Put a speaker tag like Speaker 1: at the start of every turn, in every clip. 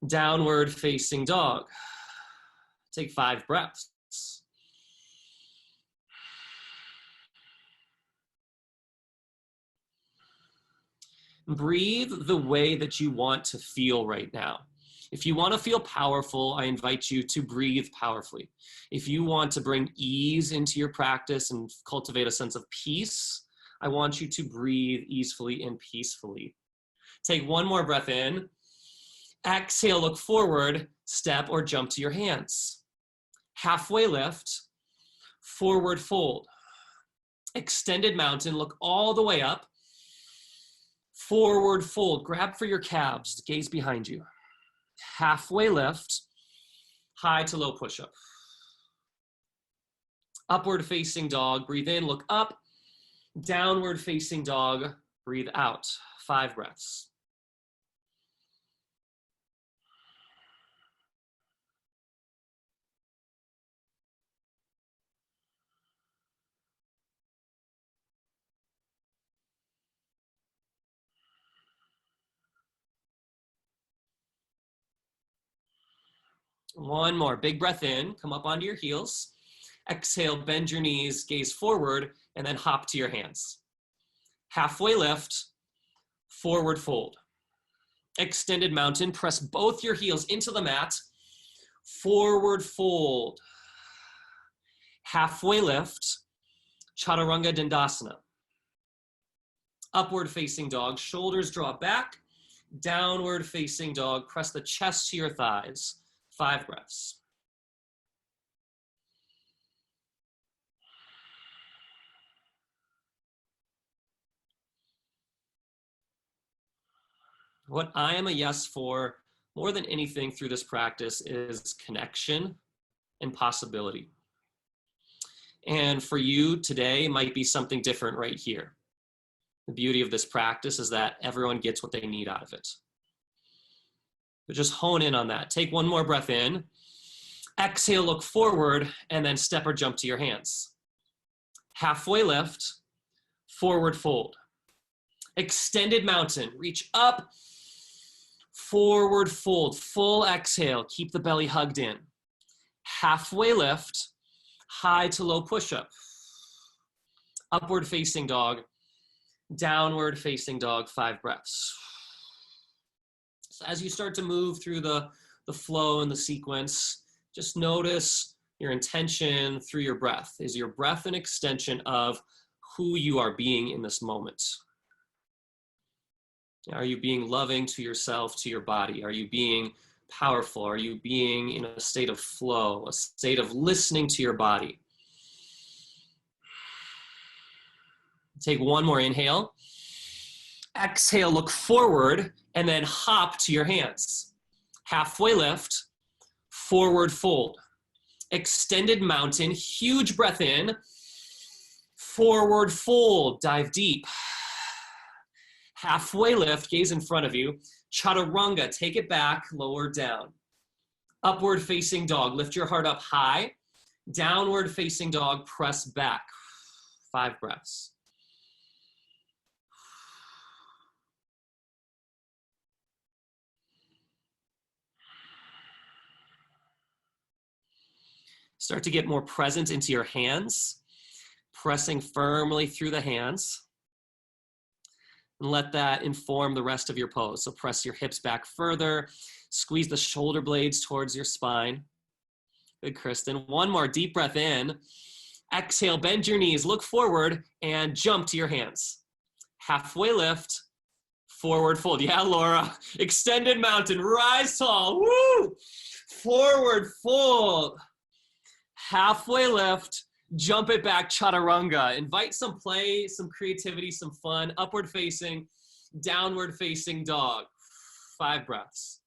Speaker 1: Downward facing dog. Take 5 breaths. Breathe the way that you want to feel right now. If you want to feel powerful, I invite you to breathe powerfully. If you want to bring ease into your practice and cultivate a sense of peace, I want you to breathe easefully and peacefully. Take 1 more breath in. Exhale, look forward, step or jump to your hands. Halfway lift, forward fold. Extended mountain, look all the way up. Forward fold, grab for your calves, gaze behind you. Halfway lift, high to low push-up. Upward facing dog, breathe in, look up. Downward facing dog, breathe out. 5 breaths. One more, big breath in, come up onto your heels. Exhale, bend your knees, gaze forward, and then hop to your hands. Halfway lift, forward fold. Extended mountain, press both your heels into the mat. Forward fold. Halfway lift, chaturanga dandasana. Upward facing dog, shoulders draw back. Downward facing dog, press the chest to your thighs. 5 breaths. What I am a yes for more than anything through this practice is connection and possibility. And for you today might be something different right here. The beauty of this practice is that everyone gets what they need out of it. But just hone in on that. Take 1 more breath in. Exhale, look forward, and then step or jump to your hands. Halfway lift, forward fold. Extended mountain, reach up, forward fold, full exhale, keep the belly hugged in. Halfway lift, high to low push-up. Upward facing dog, downward facing dog, 5 breaths. So as you start to move through the flow and the sequence, just notice your intention through your breath. Is your breath an extension of who you are being in this moment? Are you being loving to yourself, to your body? Are you being powerful? Are you being in a state of flow, a state of listening to your body? Take 1 more inhale. Exhale, look forward, and then hop to your hands. Halfway lift, forward fold. Extended mountain, huge breath in. Forward fold, dive deep. Halfway lift, gaze in front of you. Chaturanga, take it back, lower down. Upward facing dog, lift your heart up high. Downward facing dog, press back. 5 breaths. Start to get more present into your hands, pressing firmly through the hands. And let that inform the rest of your pose. So press your hips back further, squeeze the shoulder blades towards your spine. Good, Kristen. 1 more deep breath in. Exhale, bend your knees, look forward, and jump to your hands. Halfway lift, forward fold. Yeah, Laura. Extended mountain, rise tall. Woo! Forward fold. Halfway lift, jump it back, chaturanga. Invite some play, some creativity, some fun. Upward facing, downward facing dog. 5 breaths.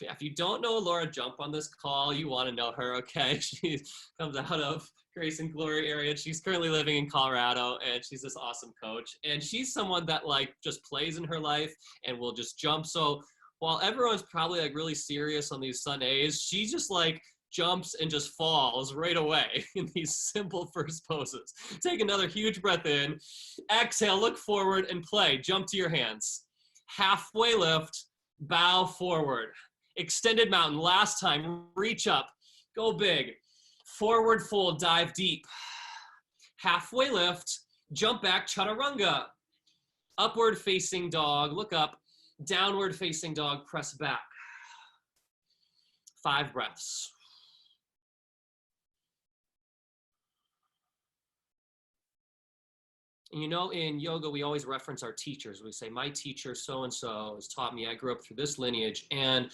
Speaker 1: Yeah, if you don't know Laura Jump on this call, you want to know her, okay? She comes out of Grace and Glory area. She's currently living in Colorado, and she's this awesome coach. And she's someone that just plays in her life and will just jump. So while everyone's probably really serious on these Sundays, she just jumps and just falls right away in these simple first poses. Take another huge breath in. Exhale, look forward and play. Jump to your hands. Halfway lift, bow forward. Extended mountain, last time, reach up, go big. Forward fold, dive deep. Halfway lift, jump back, chaturanga. Upward facing dog, look up. Downward facing dog, press back. 5 breaths. And you know, in yoga, we always reference our teachers. We say, my teacher so-and-so has taught me, I grew up through this lineage, and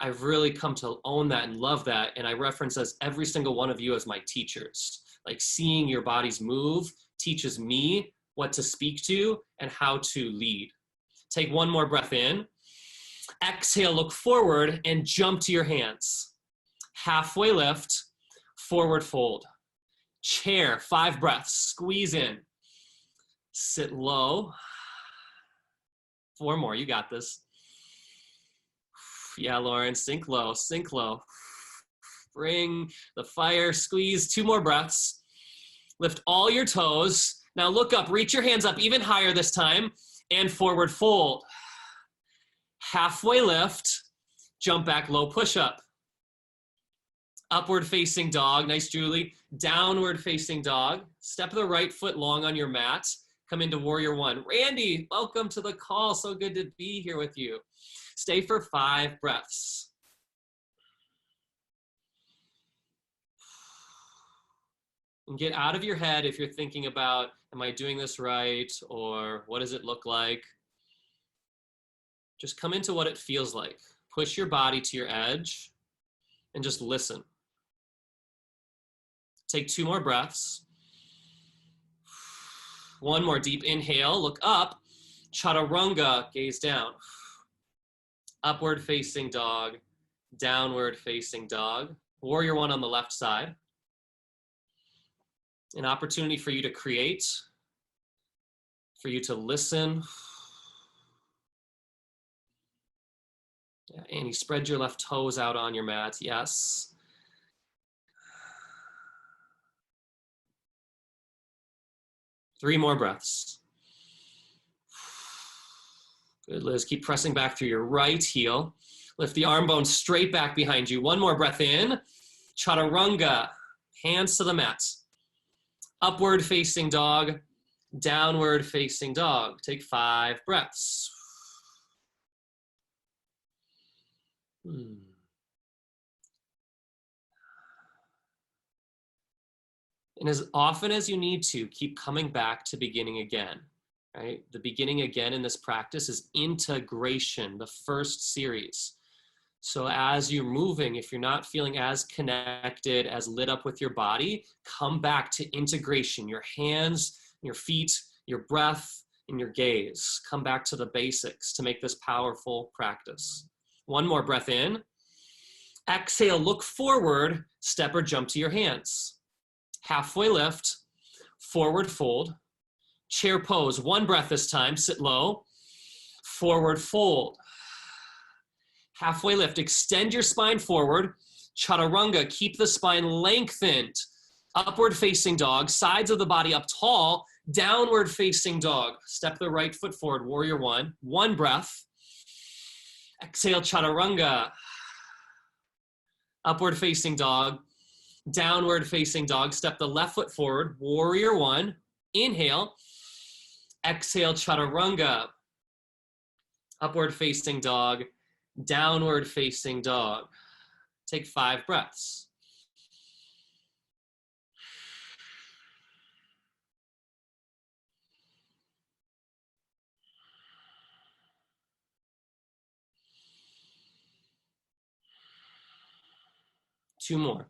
Speaker 1: I've really come to own that and love that. And I reference as every single one of you as my teachers. Like seeing your bodies move teaches me what to speak to and how to lead. Take one more breath in. Exhale, look forward and jump to your hands. Halfway lift, forward fold. Chair, 5 breaths, squeeze in. Sit low. 4 more, you got this. Yeah, Lauren, sink low, sink low. Bring the fire, squeeze, 2 more breaths. Lift all your toes. Now look up, reach your hands up even higher this time, and forward fold. Halfway lift, jump back, low push up. Upward facing dog, nice Julie. Downward facing dog. Step the right foot long on your mat. Come into warrior 1. Randy, welcome to the call. So good to be here with you. Stay for 5 breaths. And get out of your head if you're thinking about, am I doing this right? Or what does it look like? Just come into what it feels like. Push your body to your edge and just listen. Take 2 more breaths. 1 more deep inhale, look up. Chaturanga, gaze down. Upward facing dog, downward facing dog. Warrior 1 on the left side. An opportunity for you to create, for you to listen. Yeah, Annie, spread your left toes out on your mat, yes. Three more breaths. Good, Liz. Keep pressing back through your right heel. Lift the arm bone straight back behind you. 1 more breath in. Chaturanga. Hands to the mat. Upward facing dog. Downward facing dog. Take 5 breaths. And as often as you need to, keep coming back to beginning again, right? The beginning again in this practice is integration, the first series. So as you're moving, if you're not feeling as connected, as lit up with your body, come back to integration, your hands, your feet, your breath, and your gaze. Come back to the basics to make this powerful practice. 1 more breath in. Exhale, look forward, step or jump to your hands. Halfway lift, forward fold, chair pose. 1 breath this time, sit low, forward fold. Halfway lift, extend your spine forward, chaturanga, keep the spine lengthened. Upward facing dog, sides of the body up tall, downward facing dog. Step the right foot forward, warrior 1. 1 breath. Exhale, chaturanga. Upward facing dog. Downward facing dog. Step the left foot forward. Warrior 1. Inhale. Exhale, chaturanga. Upward facing dog. Downward facing dog. Take 5 breaths. Two more.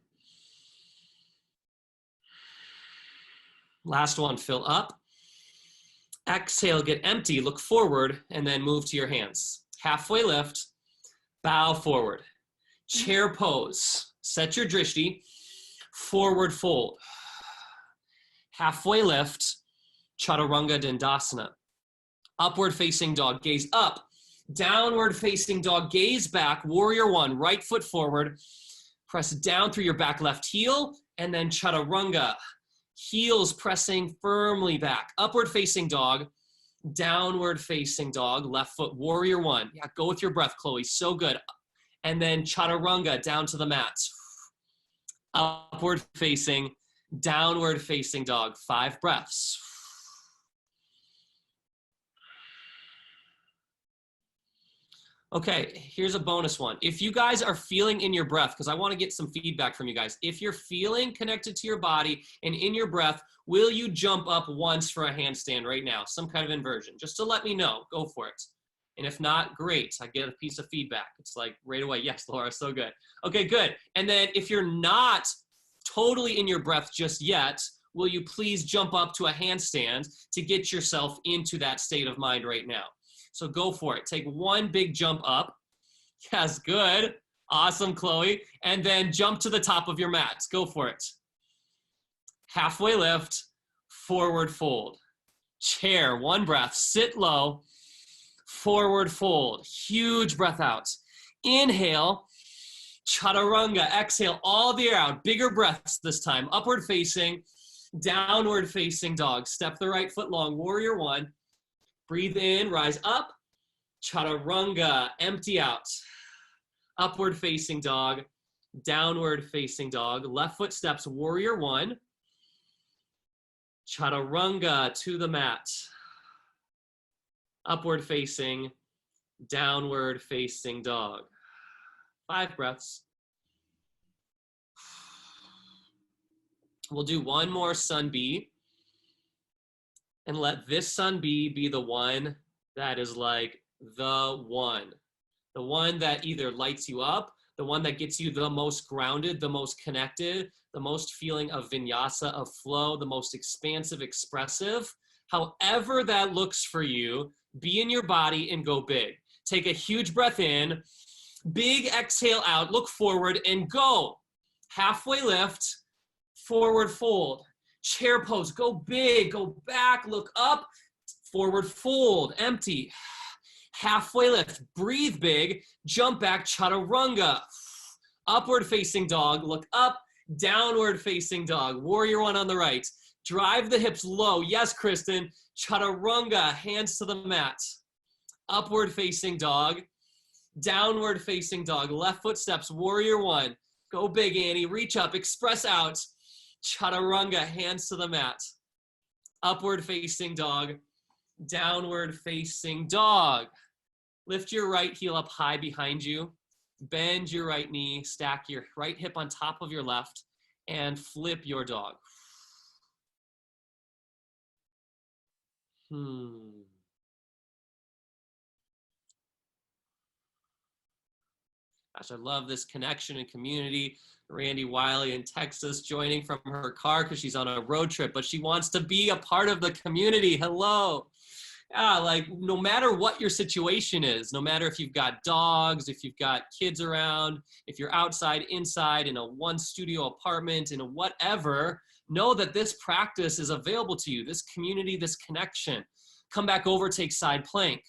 Speaker 1: Last one, fill up. Exhale, get empty, look forward, and then move to your hands. Halfway lift, bow forward. Chair pose, set your drishti, forward fold. Halfway lift, chaturanga dandasana. Upward facing dog, gaze up. Downward facing dog, gaze back, warrior 1, right foot forward. Press down through your back left heel, and then chaturanga. Heels pressing firmly back. Upward facing dog, downward facing dog, left foot, warrior one. Yeah, go with your breath, Chloe, so good. And then chaturanga, down to the mat. Upward facing, downward facing dog, 5 breaths. Okay, here's a bonus one. If you guys are feeling in your breath, because I want to get some feedback from you guys. If you're feeling connected to your body and in your breath, will you jump up once for a handstand right now? Some kind of inversion, just to let me know. Go for it. And if not, great. I get a piece of feedback. It's like right away. Yes, Laura, so good. Okay, good. And then if you're not totally in your breath just yet, will you please jump up to a handstand to get yourself into that state of mind right now? So go for it. Take one big jump up. Yes, good. Awesome, Chloe. And then jump to the top of your mat. Go for it. Halfway lift, forward fold. Chair, 1 breath, sit low, forward fold. Huge breath out. Inhale, chaturanga. Exhale, all the air out. Bigger breaths this time. Upward facing, downward facing dog. Step the right foot long, warrior one. Breathe in, rise up, chaturanga, empty out. Upward facing dog, downward facing dog. Left foot steps, warrior one. Chaturanga to the mat. Upward facing, downward facing dog. 5 breaths. We'll do one more sun B. And let this sun be the one that is like the one that either lights you up, the one that gets you the most grounded, the most connected, the most feeling of vinyasa, of flow, the most expansive, expressive. However that looks for you, be in your body and go big. Take a huge breath in, big exhale out, look forward and go. Halfway lift, forward fold. Chair pose, go big, go back, look up, forward fold, empty. Halfway lift, breathe big, jump back, chaturanga. Upward facing dog, look up, downward facing dog. Warrior one on the right. Drive the hips low, yes, Kristen. Chaturanga, hands to the mat. Upward facing dog, downward facing dog. Left foot steps, warrior one. Go big, Annie, reach up, express out. Chaturanga, hands to the mat. Upward facing dog, downward facing dog. Lift your right heel up high behind you. Bend your right knee, stack your right hip on top of your left, and flip your dog. Gosh, I love this connection and community. Randy Wiley in Texas joining from her car because she's on a road trip, but she wants to be a part of the community. Hello. Yeah, like no matter what your situation is, no matter if you've got dogs, if you've got kids around, if you're outside, inside, in a 1-studio apartment, in a whatever, know that this practice is available to you, this community, this connection. Come back over, take side plank.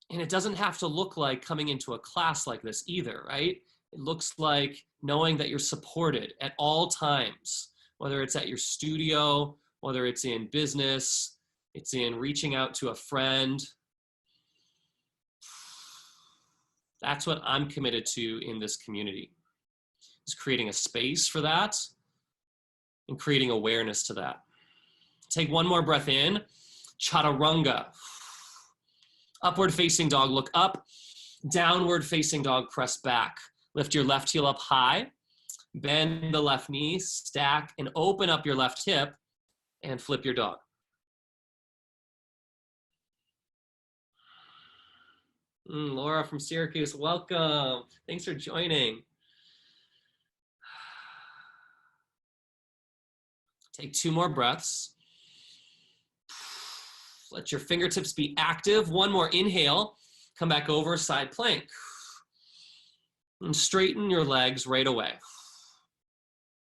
Speaker 1: And it doesn't have to look like coming into a class like this either, right? It looks like knowing that you're supported at all times, whether it's at your studio, whether it's in business, it's in reaching out to a friend. That's what I'm committed to in this community, is creating a space for that and creating awareness to that. Take one more breath in, chaturanga. Upward facing dog, look up. Downward facing dog, press back. Lift your left heel up high. Bend the left knee, stack, and open up your left hip and flip your dog. Laura from Syracuse, welcome. Thanks for joining. Take 2 more breaths. Let your fingertips be active. One more inhale. Come back over, side plank. And straighten your legs right away.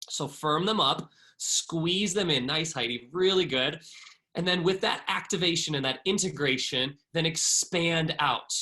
Speaker 1: So firm them up, squeeze them in. Nice, Heidi, really good. And then with that activation and that integration, then expand out.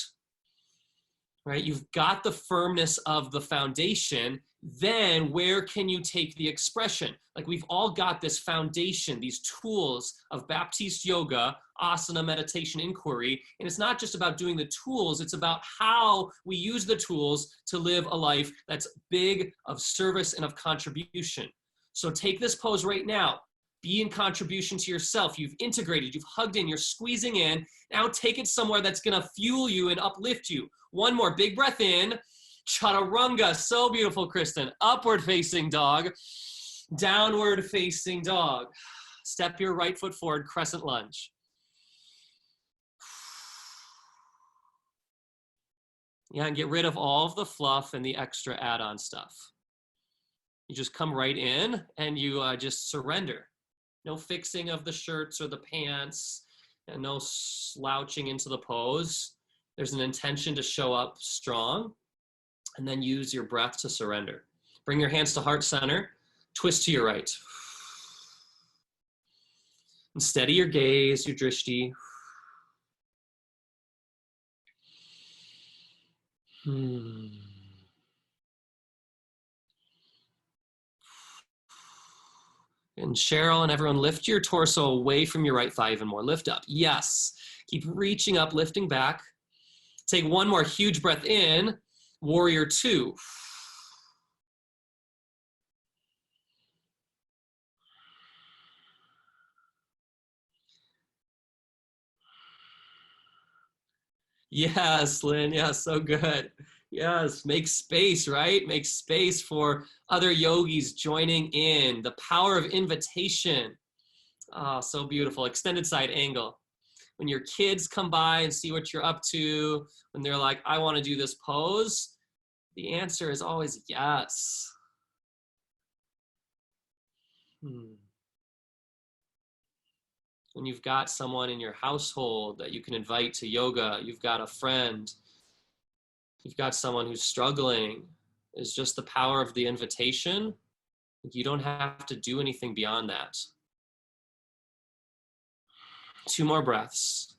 Speaker 1: right? You've got the firmness of the foundation. Then where can you take the expression? Like we've all got this foundation, these tools of Baptiste yoga, asana, meditation, inquiry. And it's not just about doing the tools, it's about how we use the tools to live a life that's big, of service, and of contribution. So take this pose right now. Be in contribution to yourself. You've integrated, you've hugged in, you're squeezing in. Now take it somewhere that's gonna fuel you and uplift you. One more big breath in. Chaturanga, so beautiful, Kristen. Upward facing dog, downward facing dog. Step your right foot forward, crescent lunge. Yeah, and get rid of all of the fluff and the extra add-on stuff. You just come right in and you just surrender. No fixing of the shirts or the pants, and no slouching into the pose. There's an intention to show up strong, and then use your breath to surrender. Bring your hands to heart center, twist to your right. And steady your gaze, your drishti. And Cheryl and everyone, lift your torso away from your right thigh even more. Lift up. Yes. Keep reaching up, lifting back. Take one more huge breath in. Warrior two. Yes, Lynn. Yes, so good. Yes, make space, right? Make space for other yogis joining in. The power of invitation. Oh, so beautiful. Extended side angle. When your kids come by and see what you're up to, when they're like, I want to do this pose, the answer is always yes. When you've got someone in your household that you can invite to yoga, you've got a friend, you've got someone who's struggling, is just the power of the invitation. You don't have to do anything beyond that. 2 more breaths.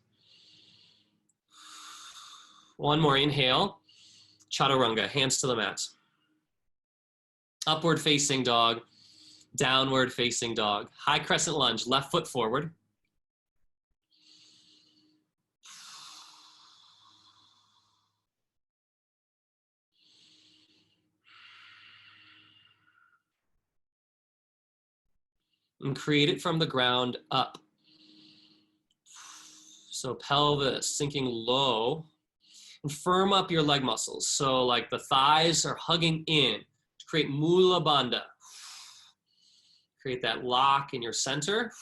Speaker 1: One more inhale. Chaturanga, hands to the mat. Upward facing dog, downward facing dog. High crescent lunge, left foot forward. And create it from the ground up. So pelvis sinking low, and firm up your leg muscles. So like the thighs are hugging in to create mula bandha. Create that lock in your center.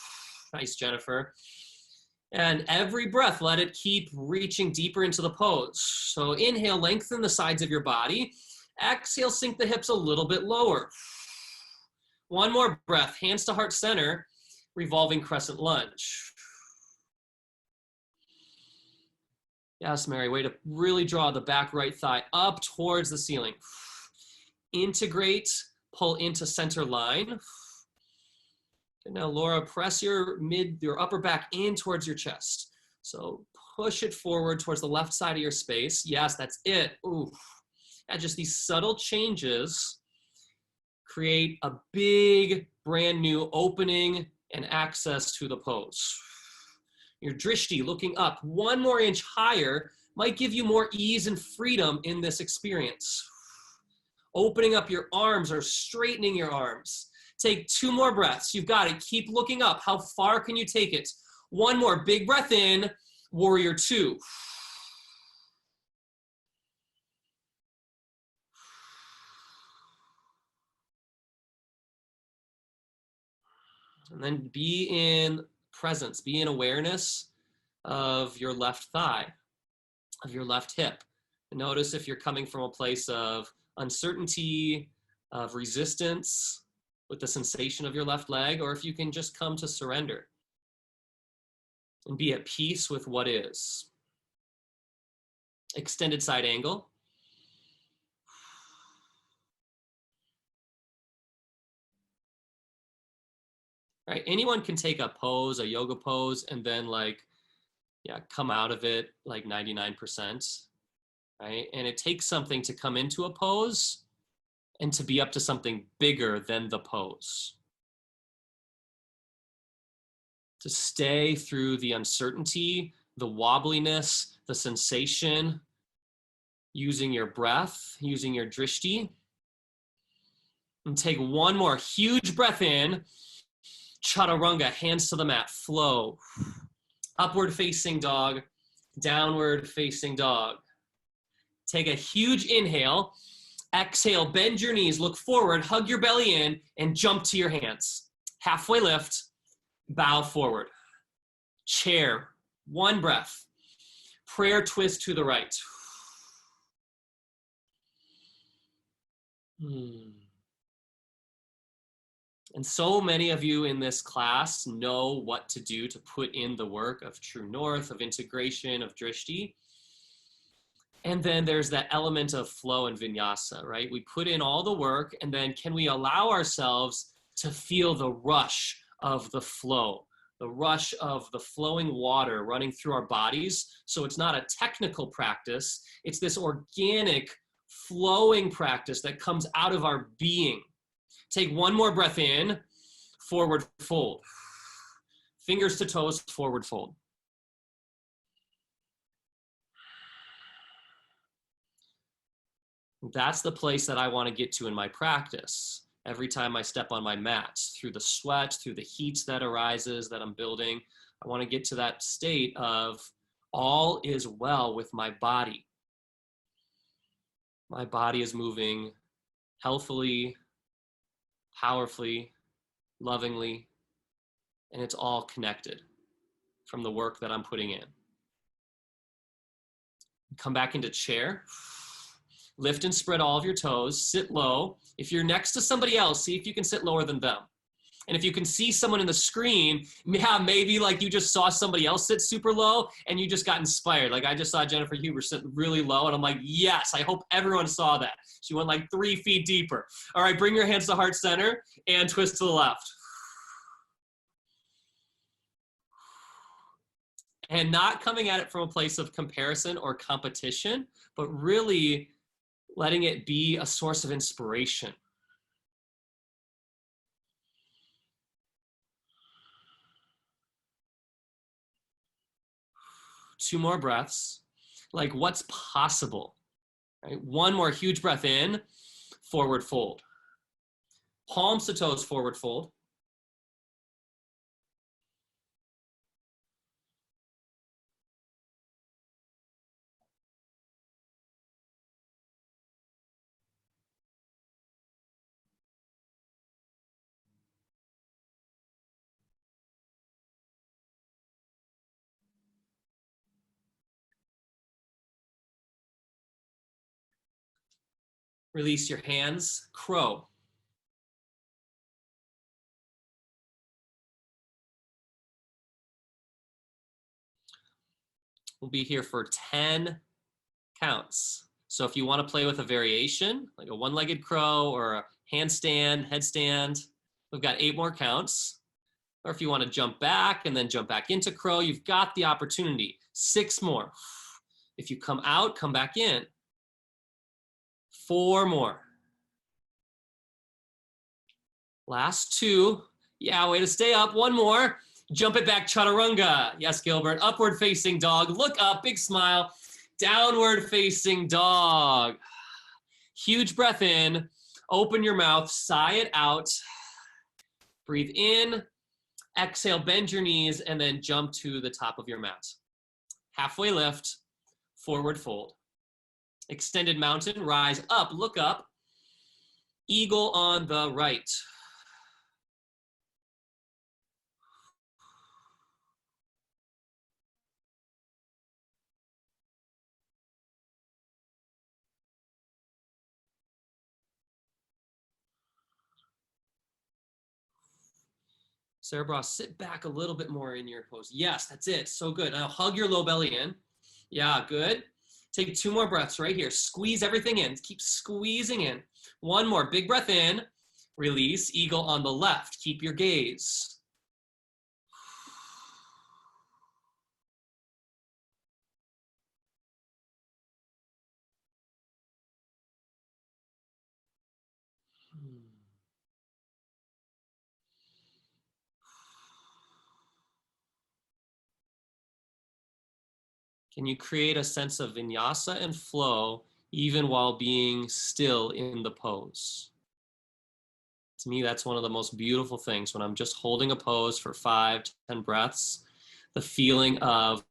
Speaker 1: Nice, Jennifer. And every breath, let it keep reaching deeper into the pose. So inhale, lengthen the sides of your body. Exhale, sink the hips a little bit lower. One more breath, hands to heart center, revolving crescent lunge. Yes, Mary, way to really draw the back right thigh up towards the ceiling. Integrate, pull into center line. And now, Laura, press your upper back in towards your chest. So push it forward towards the left side of your space. Yes, that's it. Ooh. And just these subtle changes create a big, brand new opening and access to the pose. Your drishti, looking up 1 more inch higher, might give you more ease and freedom in this experience. Opening up your arms or straightening your arms. Take 2 more breaths. You've got it. Keep looking up. How far can you take it? 1 more big breath in, warrior two. And then be in presence, be in awareness of your left thigh, of your left hip. And notice if you're coming from a place of uncertainty, of resistance with the sensation of your left leg, or if you can just come to surrender and be at peace with what is. Extended side angle. Right, anyone can take a pose, a yoga pose, and then come out of it like 99%. right? And it takes something to come into a pose and to be up to something bigger than the pose. To stay through the uncertainty, the wobbliness, the sensation, using your breath, using your drishti. And take one more huge breath in. Chaturanga, hands to the mat, flow. Upward facing dog, downward facing dog. Take a huge inhale. Exhale, bend your knees, look forward, hug your belly in, and jump to your hands. Halfway lift, bow forward. Chair, one breath. Prayer twist to the right. And so many of you in this class know what to do to put in the work of true north, of integration, of drishti. And then there's that element of flow and vinyasa, right? We put in all the work, and then can we allow ourselves to feel the rush of the flow, the rush of the flowing water running through our bodies? So it's not a technical practice, it's this organic flowing practice that comes out of our being. Take one more breath in, forward fold. Fingers to toes, forward fold. That's the place that I want to get to in my practice. Every time I step on my mat, through the sweat, through the heat that arises that I'm building, I want to get to that state of all is well with my body. My body is moving healthfully, powerfully, lovingly, and it's all connected from the work that I'm putting in. Come back into chair. Lift and spread all of your toes. Sit low. If you're next to somebody else, see if you can sit lower than them. And if you can see someone in the screen, yeah, maybe like you just saw somebody else sit super low and you just got inspired. Like I just saw Jennifer Huber sit really low and I'm like, yes, I hope everyone saw that. She went like 3 feet deeper. All right, bring your hands to heart center and twist to the left. And not coming at it from a place of comparison or competition, but really letting it be a source of inspiration. Two more breaths. Like what's possible, right? One more huge breath in, forward fold. Palms to toes, forward fold. Release your hands, crow. We'll be here for 10 counts. So if you want to play with a variation, like a one-legged crow or a handstand, headstand, we've got 8 more counts. Or if you want to jump back and then jump back into crow, you've got the opportunity. 6 more. If you come out, come back in. 4 more. Last 2. Yeah, way to stay up. 1 more. Jump it back, chaturanga. Yes, Gilbert. Upward facing dog. Look up, big smile. Downward facing dog. Huge breath in. Open your mouth, sigh it out. Breathe in. Exhale, bend your knees, and then jump to the top of your mat. Halfway lift, forward fold. Extended mountain, rise up, look up. Eagle on the right. Cerebral, sit back a little bit more in your pose. Yes, that's it. So good. Now hug your low belly in. Yeah, good. Take 2 more breaths right here. Squeeze everything in. Keep squeezing in. 1 more. Big breath in. Release. Eagle on the left. Keep your gaze. Can you create a sense of vinyasa and flow even while being still in the pose? To me, that's one of the most beautiful things when I'm just holding a pose for 5 to 10 breaths, the feeling of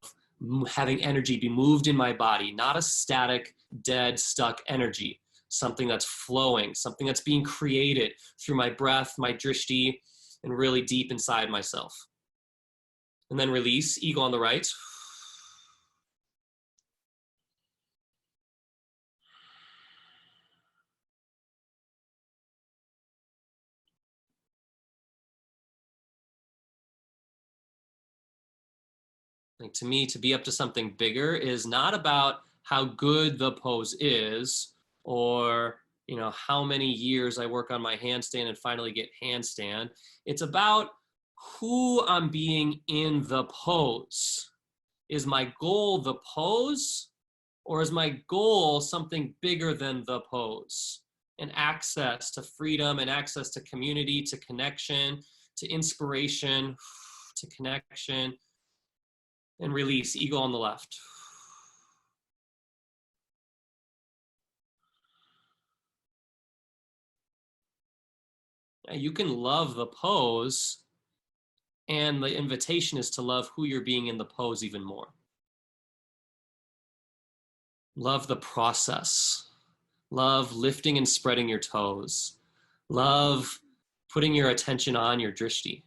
Speaker 1: having energy be moved in my body, not a static, dead, stuck energy, something that's flowing, something that's being created through my breath, my drishti, and really deep inside myself. And then release, eagle on the right. Like, to me, to be up to something bigger is not about how good the pose is, or how many years I work on my handstand and finally get handstand. It's about who I'm being in the pose. Is my goal the pose, or is my goal something bigger than the pose? And access to freedom, and access to community, to connection, to inspiration, to connection. And release, eagle on the left. You can love the pose, and the invitation is to love who you're being in the pose even more. Love the process. Love lifting and spreading your toes. Love putting your attention on your drishti.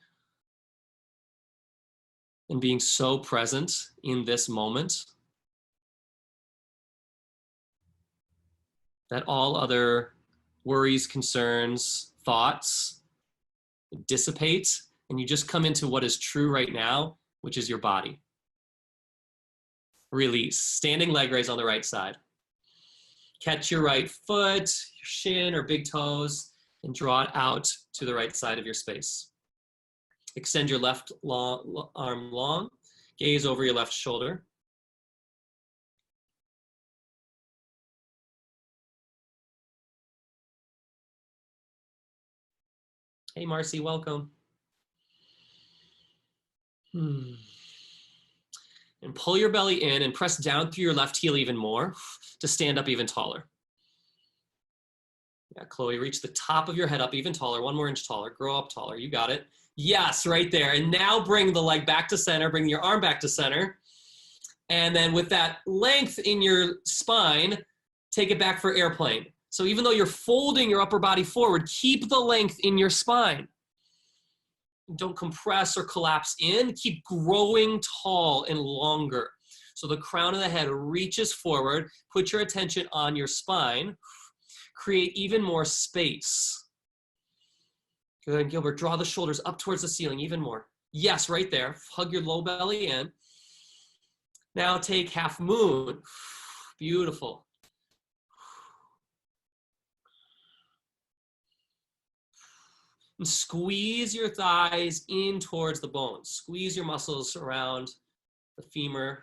Speaker 1: And being so present in this moment that all other worries, concerns, thoughts dissipate, and you just come into what is true right now, which is your body. Release, standing leg raise on the right side. Catch your right foot, your shin or big toes, and draw it out to the right side of your space. Extend your left arm long, gaze over your left shoulder. Hey, Marcy, welcome. And pull your belly in and press down through your left heel even more to stand up even taller. Yeah, Chloe, reach the top of your head up even taller, 1 more inch taller, grow up taller, you got it. Yes, right there. And now bring the leg back to center, bring your arm back to center. And then with that length in your spine, take it back for airplane. So even though you're folding your upper body forward, keep the length in your spine. Don't compress or collapse in. Keep growing tall and longer. So the crown of the head reaches forward. Put your attention on your spine. Create even more space. Good, Gilbert. Draw the shoulders up towards the ceiling even more. Yes, right there. Hug your low belly in. Now take half moon. Beautiful. And squeeze your thighs in towards the bones. Squeeze your muscles around the femur.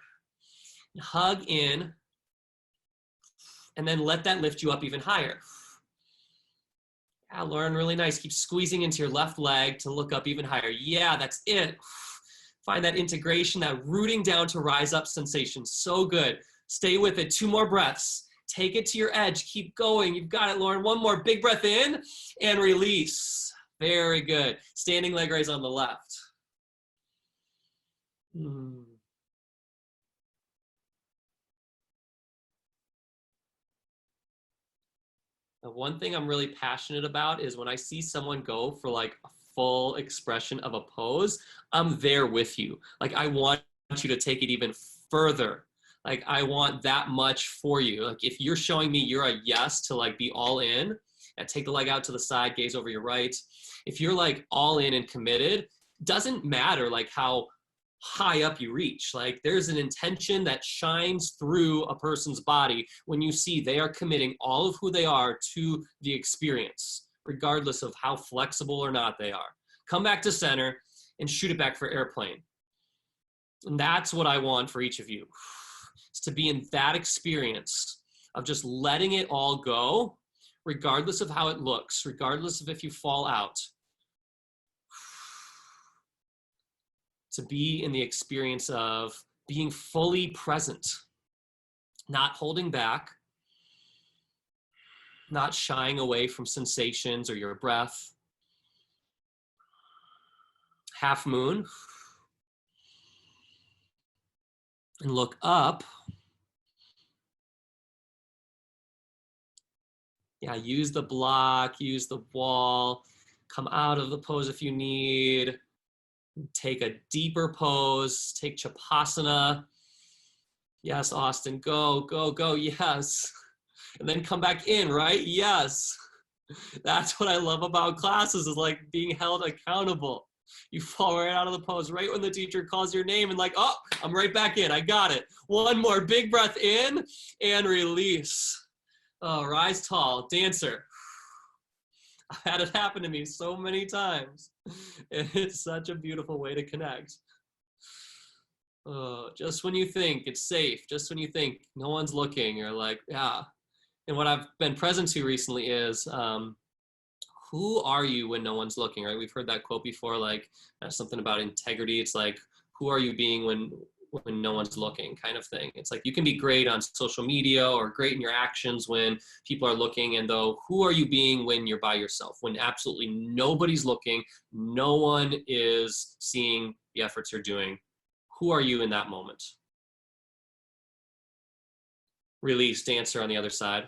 Speaker 1: And hug in. And then let that lift you up even higher. Yeah, Lauren, really nice. Keep squeezing into your left leg to look up even higher. Yeah, that's it. Find that integration, that rooting down to rise up sensation. So good. Stay with it. 2 more breaths. Take it to your edge. Keep going. You've got it, Lauren. 1 more big breath in and release. Very good. Standing leg raise on the left. Now, one thing I'm really passionate about is when I see someone go for like a full expression of a pose, I'm there with you. Like, I want you to take it even further. Like, I want that much for you. Like, if you're showing me you're a yes to like be all in, and take the leg out to the side, gaze over your right. If you're like all in and committed, doesn't matter like how high up you reach. Like, there's an intention that shines through a person's body when you see they are committing all of who they are to the experience, regardless of how flexible or not they are. Come back to center and shoot it back for airplane. And that's what I want for each of you, is to be in that experience of just letting it all go, regardless of how it looks, regardless of if you fall out. To be in the experience of being fully present, not holding back, not shying away from sensations or your breath. Half moon. And look up. Yeah, use the block, use the wall, come out of the pose if you need. Take a deeper pose, take Chapasana. Yes, Austin, go, go, go, yes. And then come back in, right? Yes. That's what I love about classes, is like being held accountable. You fall right out of the pose right when the teacher calls your name and like, oh, I'm right back in, I got it. One more big breath in and release. Oh, rise tall, dancer. I've had it happen to me so many times. It's such a beautiful way to connect. Just when you think it's safe, just when you think no one's looking, you're like, yeah. And what I've been present to recently is, who are you when no one's looking, right? We've heard that quote before, like something about integrity. It's like, who are you being when no one's looking, kind of thing. It's like you can be great on social media or great in your actions when people are looking, and though, who are you being when you're by yourself, when absolutely nobody's looking, no one is seeing the efforts you're doing? Who are you in that moment? Release, dancer on the other side.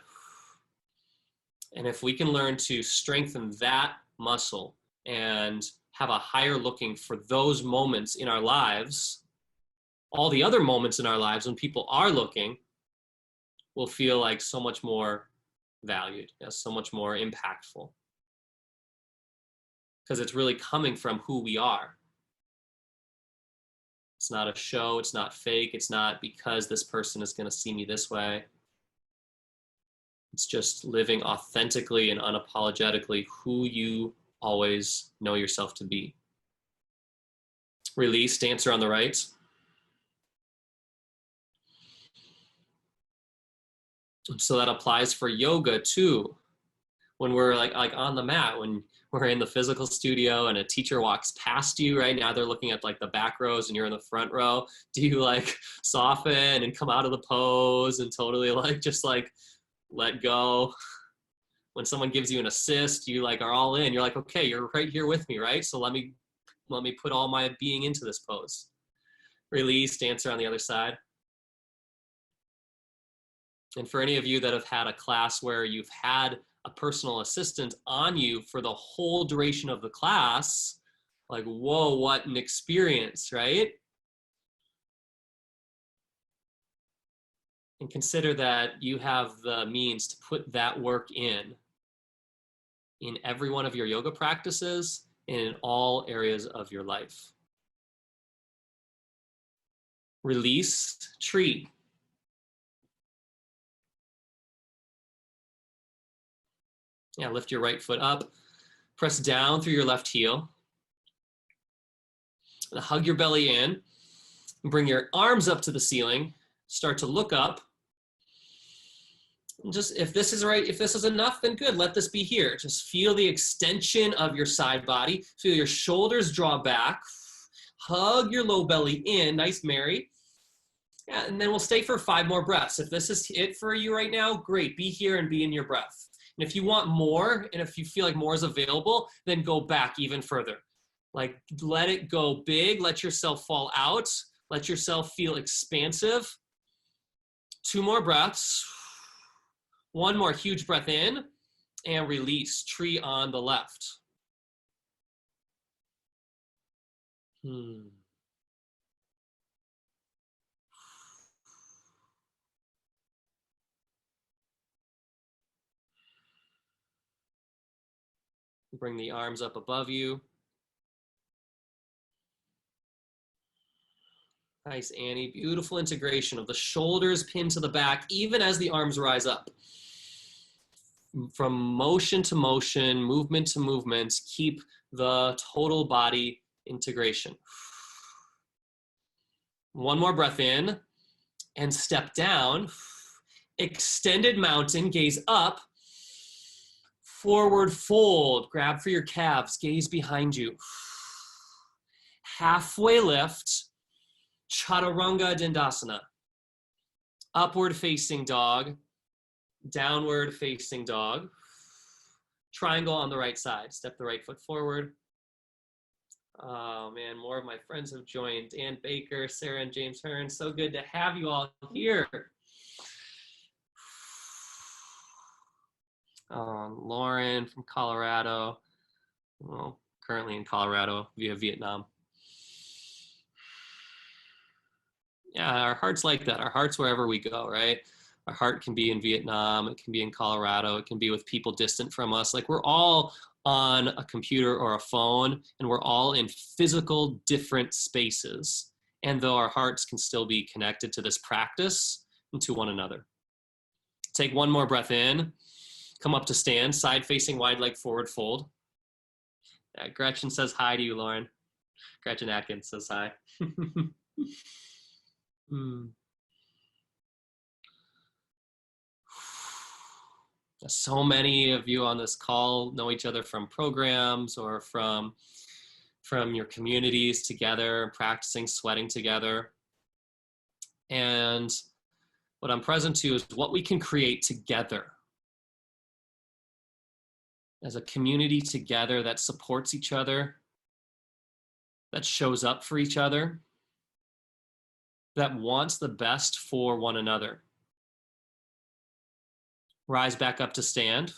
Speaker 1: And if we can learn to strengthen that muscle and have a higher looking for those moments in our lives, all the other moments in our lives when people are looking will feel like so much more valued, so much more impactful. Because it's really coming from who we are. It's not a show, it's not fake, it's not because this person is going to see me this way. It's just living authentically and unapologetically who you always know yourself to be. Release, dancer on the right. So that applies for yoga too. When we're like on the mat, when we're in the physical studio and a teacher walks past you, right? Now they're looking at like the back rows and you're in the front row. Do you like soften and come out of the pose and totally like just like let go? When someone gives you an assist, you like are all in. You're like, okay, you're right here with me, right? So let me put all my being into this pose. Release, dancer on the other side. And for any of you that have had a class where you've had a personal assistant on you for the whole duration of the class, like, whoa, what an experience, right? And consider that you have the means to put that work in every one of your yoga practices and in all areas of your life. Release, tree. Yeah, lift your right foot up, press down through your left heel, and hug your belly in, and bring your arms up to the ceiling, start to look up. And just, if this is right, if this is enough, then good, let this be here. Just feel the extension of your side body, feel your shoulders draw back, hug your low belly in, nice Mary. Yeah, and then we'll stay for 5 more breaths. If this is it for you right now, great, be here and be in your breath. And if you want more, and if you feel like more is available, then go back even further. Like, let it go big, let yourself fall out, let yourself feel expansive. 2 more breaths. 1 more huge breath in, and release, tree on the left. Bring the arms up above you. Nice, Annie. Beautiful integration of the shoulders pinned to the back, even as the arms rise up. From motion to motion, movement to movement, keep the total body integration. 1 more breath in, and step down. Extended mountain, gaze up. Forward fold, grab for your calves, gaze behind you. Halfway lift, Chaturanga Dandasana. Upward facing dog, downward facing dog. Triangle on the right side. Step the right foot forward. Oh man, more of my friends have joined. Dan Baker, Sarah and James Hearn. So good to have you all here. Lauren from Colorado. Well, currently in Colorado via Vietnam. Yeah, our heart's like that. Our heart's wherever we go, right? Our heart can be in Vietnam. It can be in Colorado. It can be with people distant from us. Like, we're all on a computer or a phone, and we're all in physical different spaces. And though our hearts can still be connected to this practice and to one another. Take one more breath in. Come up to stand, side facing wide leg forward fold. Yeah, Gretchen says hi to you, Lauren. Gretchen Atkins says hi. So many of you on this call know each other from programs or from your communities together, practicing sweating together. And what I'm present to is what we can create together as a community together that supports each other, that shows up for each other, that wants the best for one another. Rise back up to stand.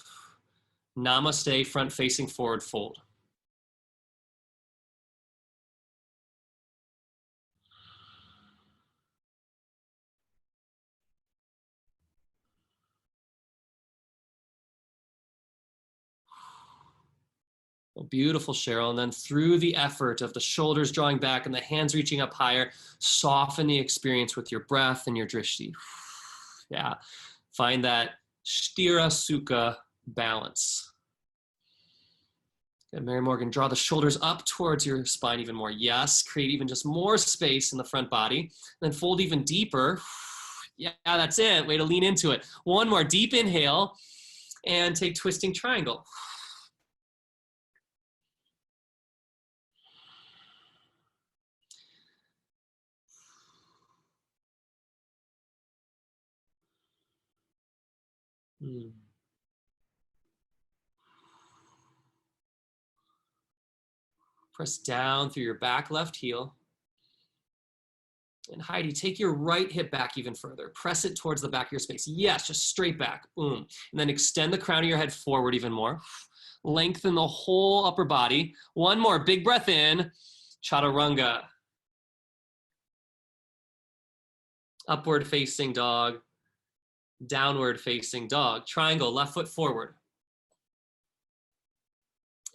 Speaker 1: Namaste, front facing forward fold. Beautiful, Cheryl. And then through the effort of the shoulders drawing back and the hands reaching up higher, soften the experience with your breath and your drishti. Yeah, find that sthira sukha balance. Good, Mary Morgan, draw the shoulders up towards your spine even more. Yes, create even just more space in the front body. Then fold even deeper. Yeah, that's it. Way to lean into it. One more deep inhale and take twisting triangle. Press down through your back left heel. And Heidi, take your right hip back even further. Press it towards the back of your space. Yes, just straight back. Boom. And then extend the crown of your head forward even more. Lengthen the whole upper body. One more. Big breath in. Chaturanga. Upward facing dog. Downward facing dog. Triangle, left foot forward.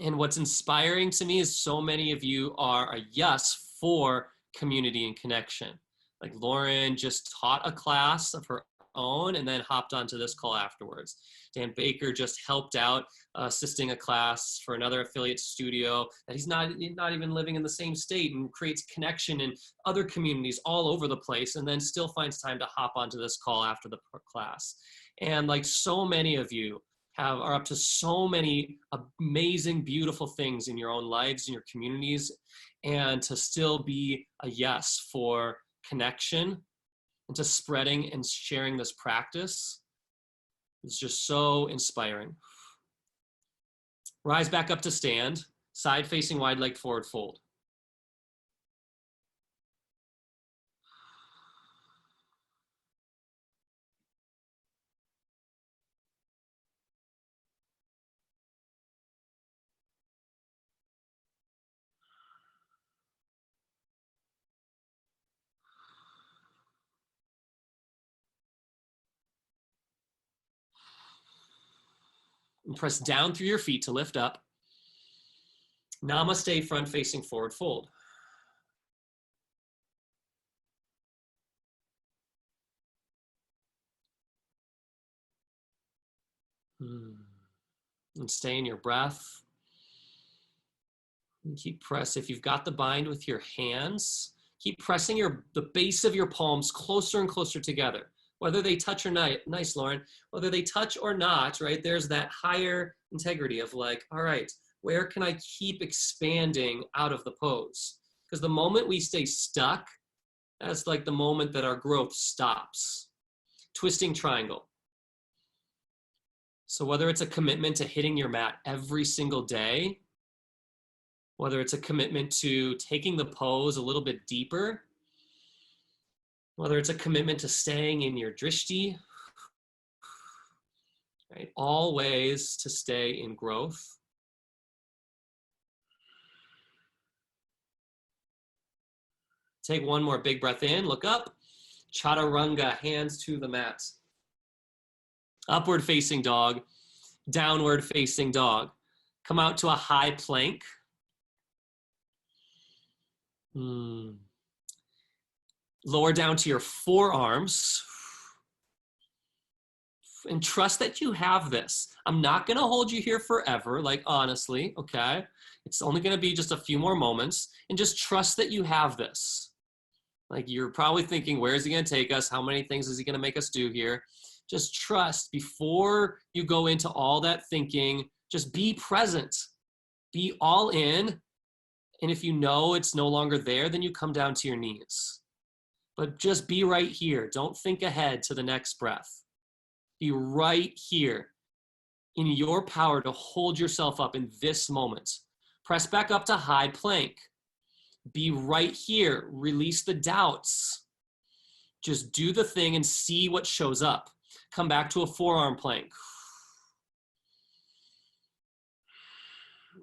Speaker 1: And what's inspiring to me is so many of you are a yes for community and connection. Like Lauren just taught a class of her own and then hopped onto this call afterwards. Dan Baker just helped out assisting a class for another affiliate studio that he's not even living in the same state, and creates connection in other communities all over the place, and then still finds time to hop onto this call after the class. And like so many of you are up to so many amazing, beautiful things in your own lives, in your communities, and to still be a yes for connection and to spreading and sharing this practice is just so inspiring. Rise back up to stand, side facing wide leg forward fold. And press down through your feet to lift up. Namaste, front facing forward fold. And stay in your breath. And keep press. If you've got the bind with your hands, keep pressing the base of your palms closer and closer together. Whether they touch or not, nice, Lauren, whether they touch or not, right? There's that higher integrity of like, all right, where can I keep expanding out of the pose? Because the moment we stay stuck That's like the moment that our growth stops. Twisting triangle. So whether it's a commitment to hitting your mat every single day, whether it's a commitment to taking the pose a little bit deeper, whether it's a commitment to staying in your drishti, right? All ways to stay in growth. Take one more big breath in, look up. Chaturanga, hands to the mat. Upward facing dog, downward facing dog. Come out to a high plank. Lower down to your forearms. And trust that you have this. I'm not going to hold you here forever, like honestly, okay? It's only going to be just a few more moments. And just trust that you have this. Like you're probably thinking, where is he going to take us? How many things is he going to make us do here? Just trust before you go into all that thinking. Just be present. Be all in. And if you know it's no longer there, then you come down to your knees. But just be right here. Don't think ahead to the next breath. Be right here in your power to hold yourself up in this moment. Press back up to high plank. Be right here. Release the doubts. Just do the thing and see what shows up. Come back to a forearm plank.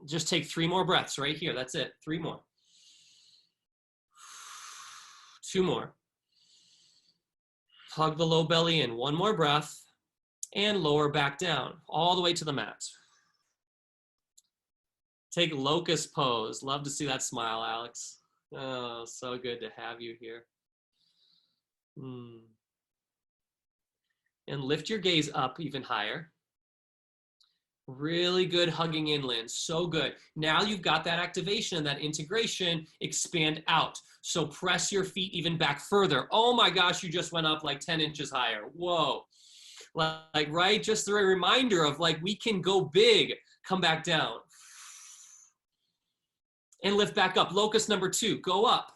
Speaker 1: Just take 3 more breaths right here. That's it. 3 more. 2 more. Hug the low belly in. 1 more breath. And lower back down, all the way to the mat. Take locust pose. Love to see that smile, Alex. Oh, so good to have you here. And lift your gaze up even higher. Really good hugging inland, so good. Now you've got that activation and that integration, expand out. So press your feet even back further. Oh my gosh, you just went up like 10 inches higher. Whoa. Like, right? Just a reminder of like, we can go big, come back down. And lift back up. Locust number 2, go up.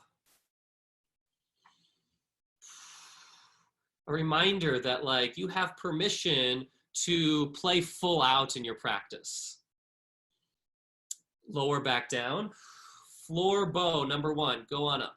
Speaker 1: A reminder that like, you have permission to play full out in your practice. Lower back down. Floor bow number 1, go on up.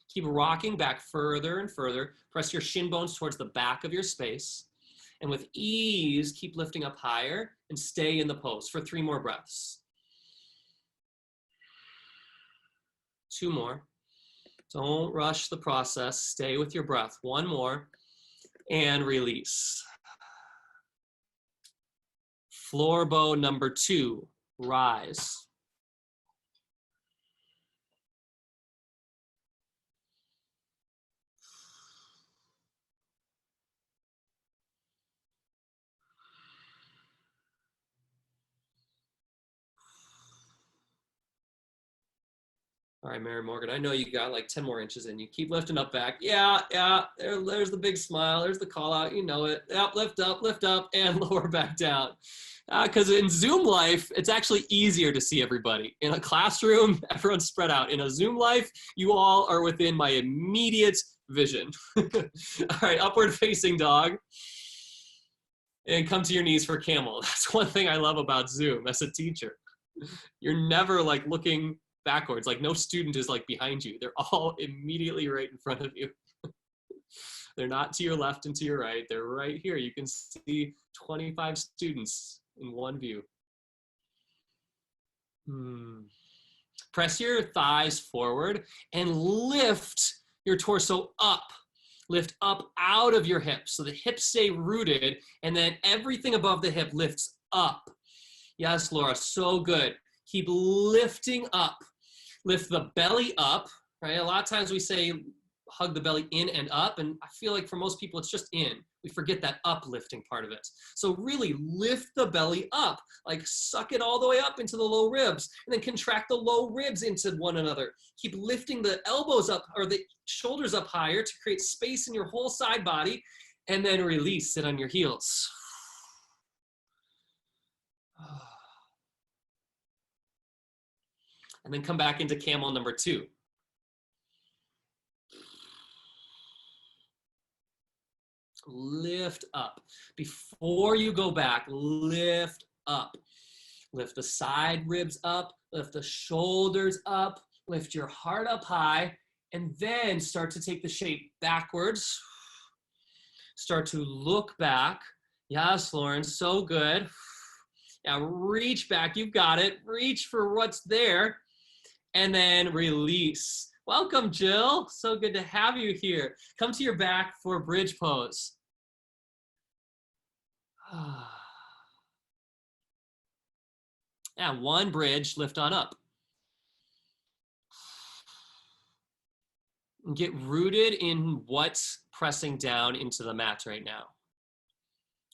Speaker 1: Keep rocking back further and further. Press your shin bones towards the back of your space. And with ease, keep lifting up higher and stay in the pose for 3 more breaths. 2 more. Don't rush the process. Stay with your breath. 1 more. And release. Floor bow number 2, rise. All right, Mary Morgan, I know you got like 10 more inches in you. Keep lifting up back. Yeah, there's the big smile. There's the call out. You know it. Yep, lift up, and lower back down. Because in Zoom life, it's actually easier to see everybody. In a classroom, everyone's spread out. In a Zoom life, you all are within my immediate vision. All right, upward facing dog. And come to your knees for camel. That's one thing I love about Zoom as a teacher. You're never like looking backwards. Like no student is like behind you. They're all immediately right in front of you. They're not to your left and to your right. They're right here. You can see 25 students in one view. Press your thighs forward and lift your torso up. Lift up out of your hips. So the hips stay rooted and then everything above the hip lifts up. Yes, Laura, so good. Keep lifting up. Lift the belly up, right? A lot of times we say hug the belly in and up, and I feel like for most people it's just in. We forget that uplifting part of it. So really lift the belly up, like suck it all the way up into the low ribs, and then contract the low ribs into one another. Keep lifting the elbows up or the shoulders up higher to create space in your whole side body, and then release, sit on your heels. And then come back into camel number 2. Lift up. Before you go back, lift up. Lift the side ribs up, lift the shoulders up, lift your heart up high, and then start to take the shape backwards. Start to look back. Yes, Lauren, so good. Now reach back, you've got it. Reach for what's there, and then release. Welcome, Jill. So good to have you here. Come to your back for bridge pose. And one bridge, lift on up. And get rooted in what's pressing down into the mat right now.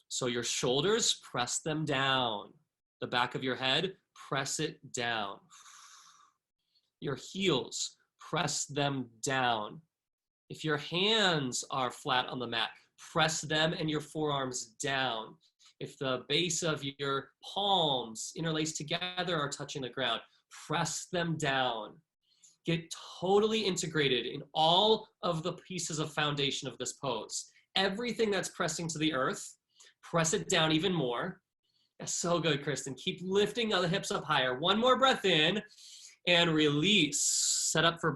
Speaker 1: So your shoulders, press them down. The back of your head, press it down. Your heels, press them down. If your hands are flat on the mat, press them and your forearms down. If the base of your palms interlaced together are touching the ground, press them down. Get totally integrated in all of the pieces of foundation of this pose. Everything that's pressing to the earth, press it down even more. That's so good, Kristen. Keep lifting the hips up higher. One more breath in and release. Set up for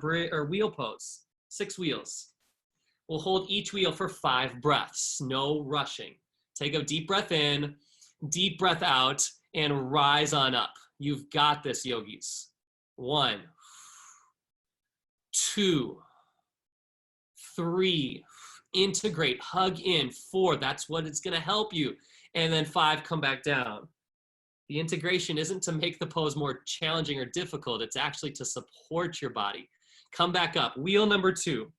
Speaker 1: wheel pose. 6 wheels. We'll hold each wheel for 5 breaths. No rushing. Take a deep breath in, deep breath out, and rise on up. You've got this, yogis. 1, 2, 3, integrate, hug in. 4, that's what it's gonna help you. And then 5, come back down. The integration isn't to make the pose more challenging or difficult, it's actually to support your body. Come back up, wheel number 2.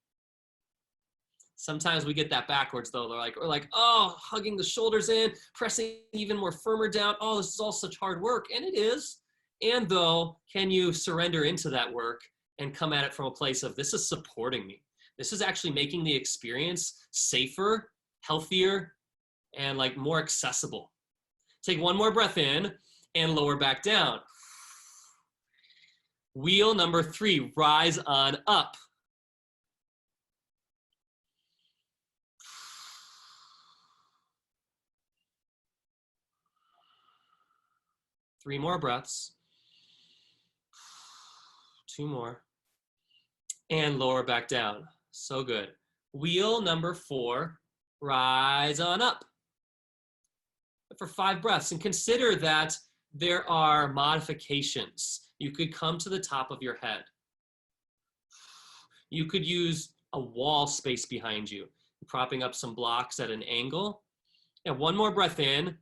Speaker 1: Sometimes we get that backwards though. We're like, oh, hugging the shoulders in, pressing even more firmer down. Oh, this is all such hard work, and it is. And though, can you surrender into that work and come at it from a place of, this is supporting me. This is actually making the experience safer, healthier, and like more accessible. Take one more breath in and lower back down. Wheel number 3, rise on up. Three more breaths. 2 more. And lower back down. So good. Wheel number 4, rise on up. For 5 breaths, and consider that there are modifications. You could come to the top of your head. You could use a wall space behind you, propping up some blocks at an angle. And one more breath in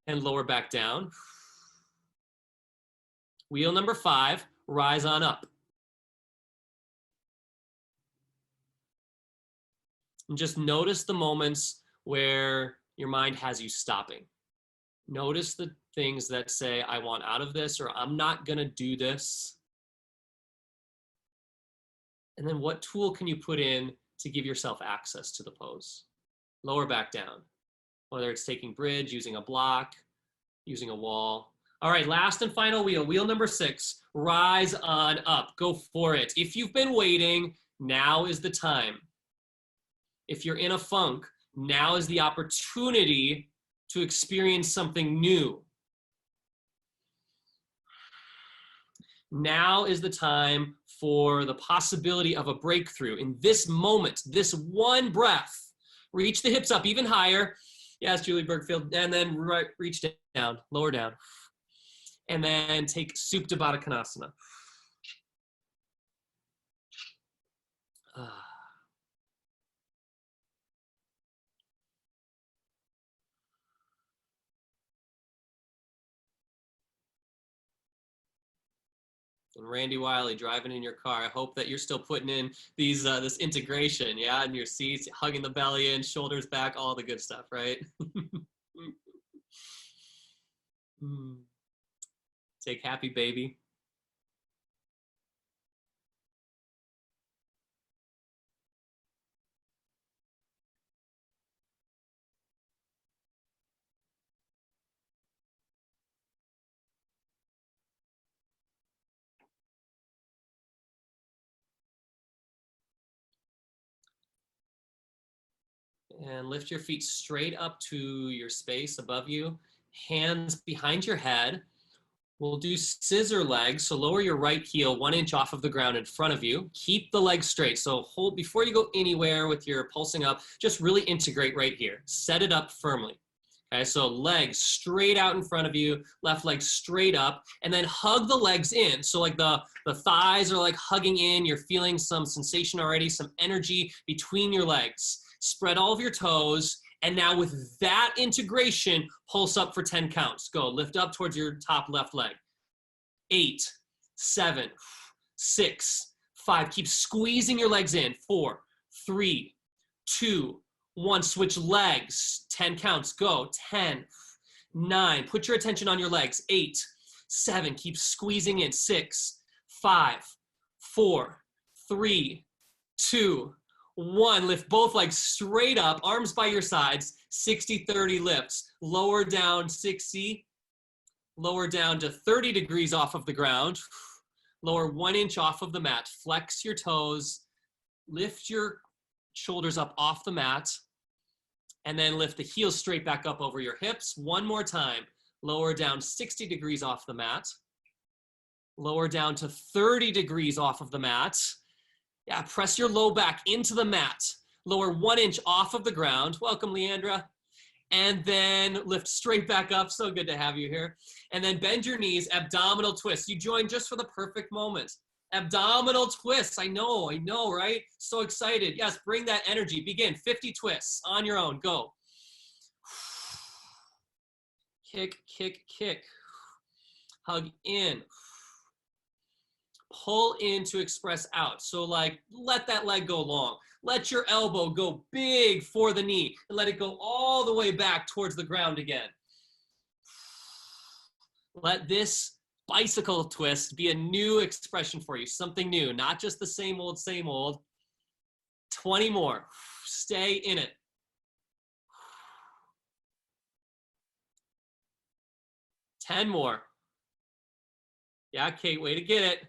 Speaker 1: and lower back down. Wheel number 5, rise on up. And just notice the moments where your mind has you stopping. Notice the things that say, I want out of this, or I'm not gonna do this. And then what tool can you put in to give yourself access to the pose? Lower back down, whether it's taking bridge, using a block, using a wall. All right, last and final wheel, wheel number 6, rise on up, go for it. If you've been waiting, now is the time. If you're in a funk, now is the opportunity to experience something new. Now is the time for the possibility of a breakthrough. In this moment, this one breath, reach the hips up even higher. Yes, Julie Bergfield, and then reach down, lower down. And then take Supta Baddha Konasana. And Randy Wiley driving in your car. I hope that you're still putting in these this integration, yeah, in your seats, hugging the belly in, shoulders back, all the good stuff, right? Take happy baby. And lift your feet straight up to your space above you. Hands behind your head. We'll do scissor legs. So lower your right heel 1 inch off of the ground in front of you. Keep the legs straight. So hold before you go anywhere with your pulsing up, just really integrate right here. Set it up firmly. Okay, so legs straight out in front of you, left leg straight up, and then hug the legs in. So like the thighs are like hugging in. You're feeling some sensation already, some energy between your legs. Spread all of your toes. And now with that integration, pulse up for 10 counts. Go, lift up towards your top left leg. 8, 7, 6, 5. Keep squeezing your legs in. 4, 3, 2, 1. Switch legs. 10 counts. Go. 10, 9. Put your attention on your legs. 8, 7. Keep squeezing in. 6, 5, 4, 3, 2, 1. Lift both legs straight up, arms by your sides, 60-30 lifts. Lower down 60, lower down to 30 degrees off of the ground. Lower 1 inch off of the mat. Flex your toes, lift your shoulders up off the mat, and then lift the heels straight back up over your hips. One more time. Lower down 60 degrees off the mat. Lower down to 30 degrees off of the mat. Yeah, press your low back into the mat. Lower 1 inch off of the ground. Welcome, Leandra. And then lift straight back up. So good to have you here. And then bend your knees, abdominal twist. You joined just for the perfect moment. Abdominal twists. I know, right? So excited. Yes, bring that energy. Begin. 50 twists on your own. Go. Kick, kick, kick. Hug in. Pull in to express out. So like, let that leg go long. Let your elbow go big for the knee and let it go all the way back towards the ground again. Let this bicycle twist be a new expression for you, something new, not just the same old, same old. 20 more. Stay in it. Ten more. Yeah, Kate, way to get it.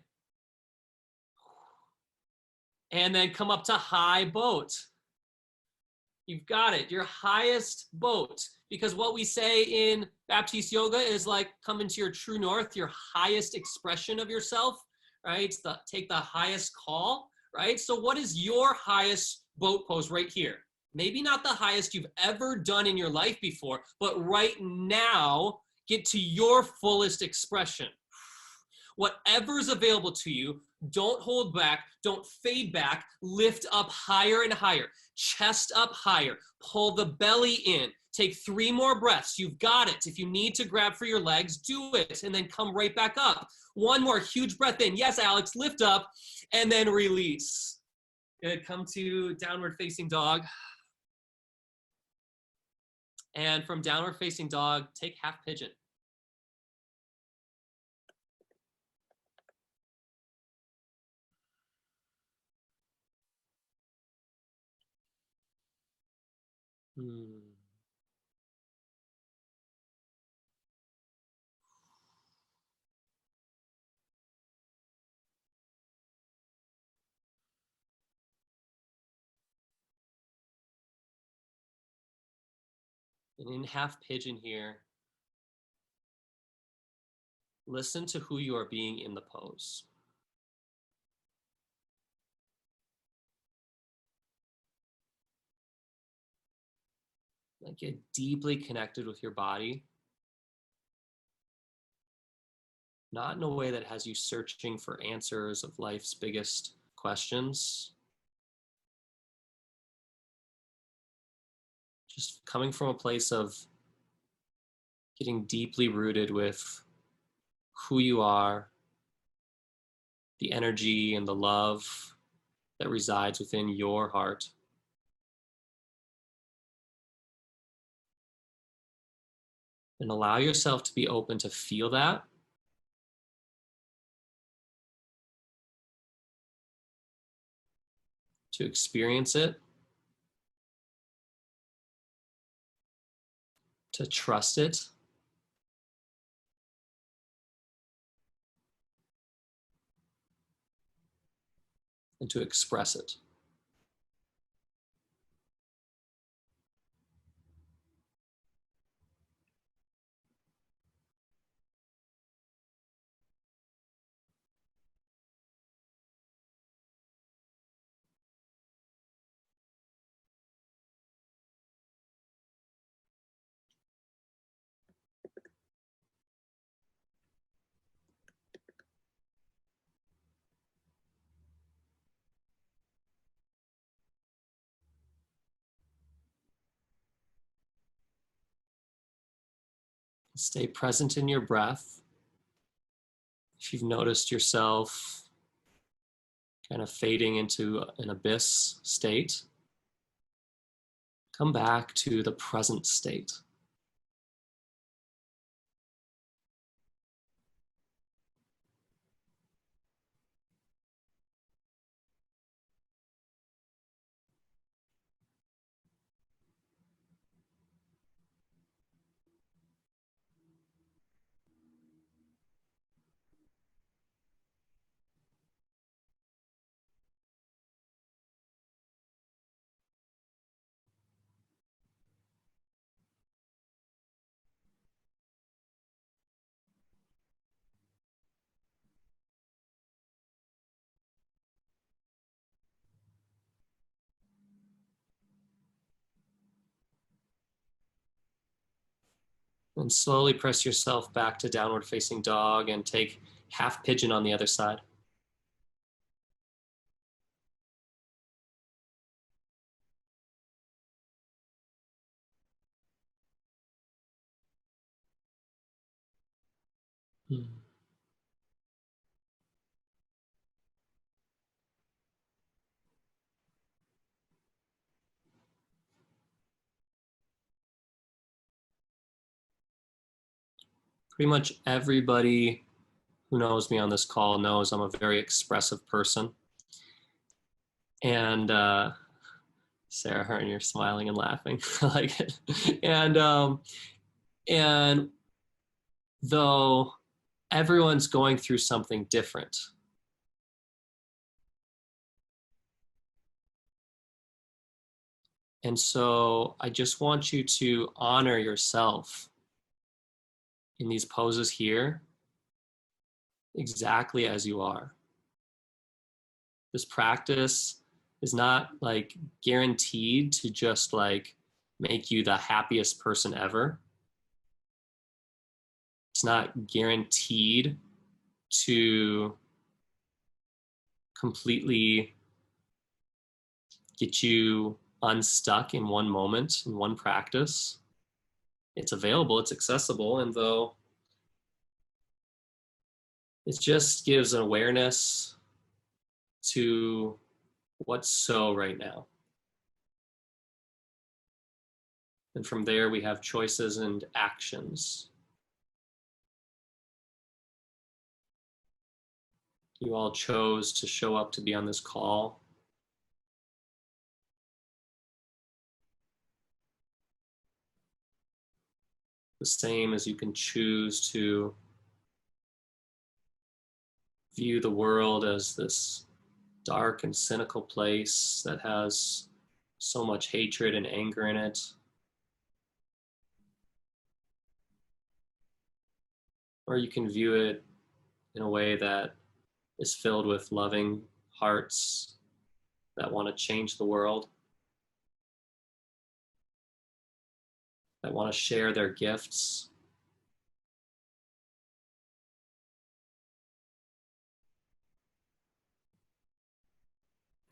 Speaker 1: And then come up to high boat. You've got it, your highest boat. Because what we say in Baptiste yoga is like come into your true north, your highest expression of yourself, right? Take the highest call, right? So what is your highest boat pose right here? Maybe not the highest you've ever done in your life before, but right now, get to your fullest expression. Whatever's available to you, don't hold back, don't fade back, lift up higher and higher, chest up higher, pull the belly in, take 3 more breaths, you've got it. If you need to grab for your legs, do it, and then come right back up. 1 more huge breath in, yes, Alex, lift up, and then release. Good, come to downward facing dog. And from downward facing dog, take half pigeon. And in half pigeon here, listen to who you are being in the pose. Like get deeply connected with your body. Not in a way that has you searching for answers of life's biggest questions. Just coming from a place of getting deeply rooted with who you are, the energy and the love that resides within your heart. And allow yourself to be open to feel that. To experience it. To trust it. And to express it. Stay present in your breath. If you've noticed yourself kind of fading into an abyss state, come back to the present state. And slowly press yourself back to downward facing dog and take half pigeon on the other side. Pretty much everybody who knows me on this call knows I'm a very expressive person. And Sarah, and you're smiling and laughing. I like it. And though everyone's going through something different, and so I just want you to honor yourself in these poses here exactly as you are. This practice is not like guaranteed to just like make you the happiest person ever. It's not guaranteed to completely get you unstuck in one moment, in one practice. It's available, it's accessible, and though it just gives an awareness to what's so right now. And from there, we have choices and actions. You all chose to show up to be on this call. The same as you can choose to view the world as this dark and cynical place that has so much hatred and anger in it. Or you can view it in a way that is filled with loving hearts that want to change the world, that want to share their gifts.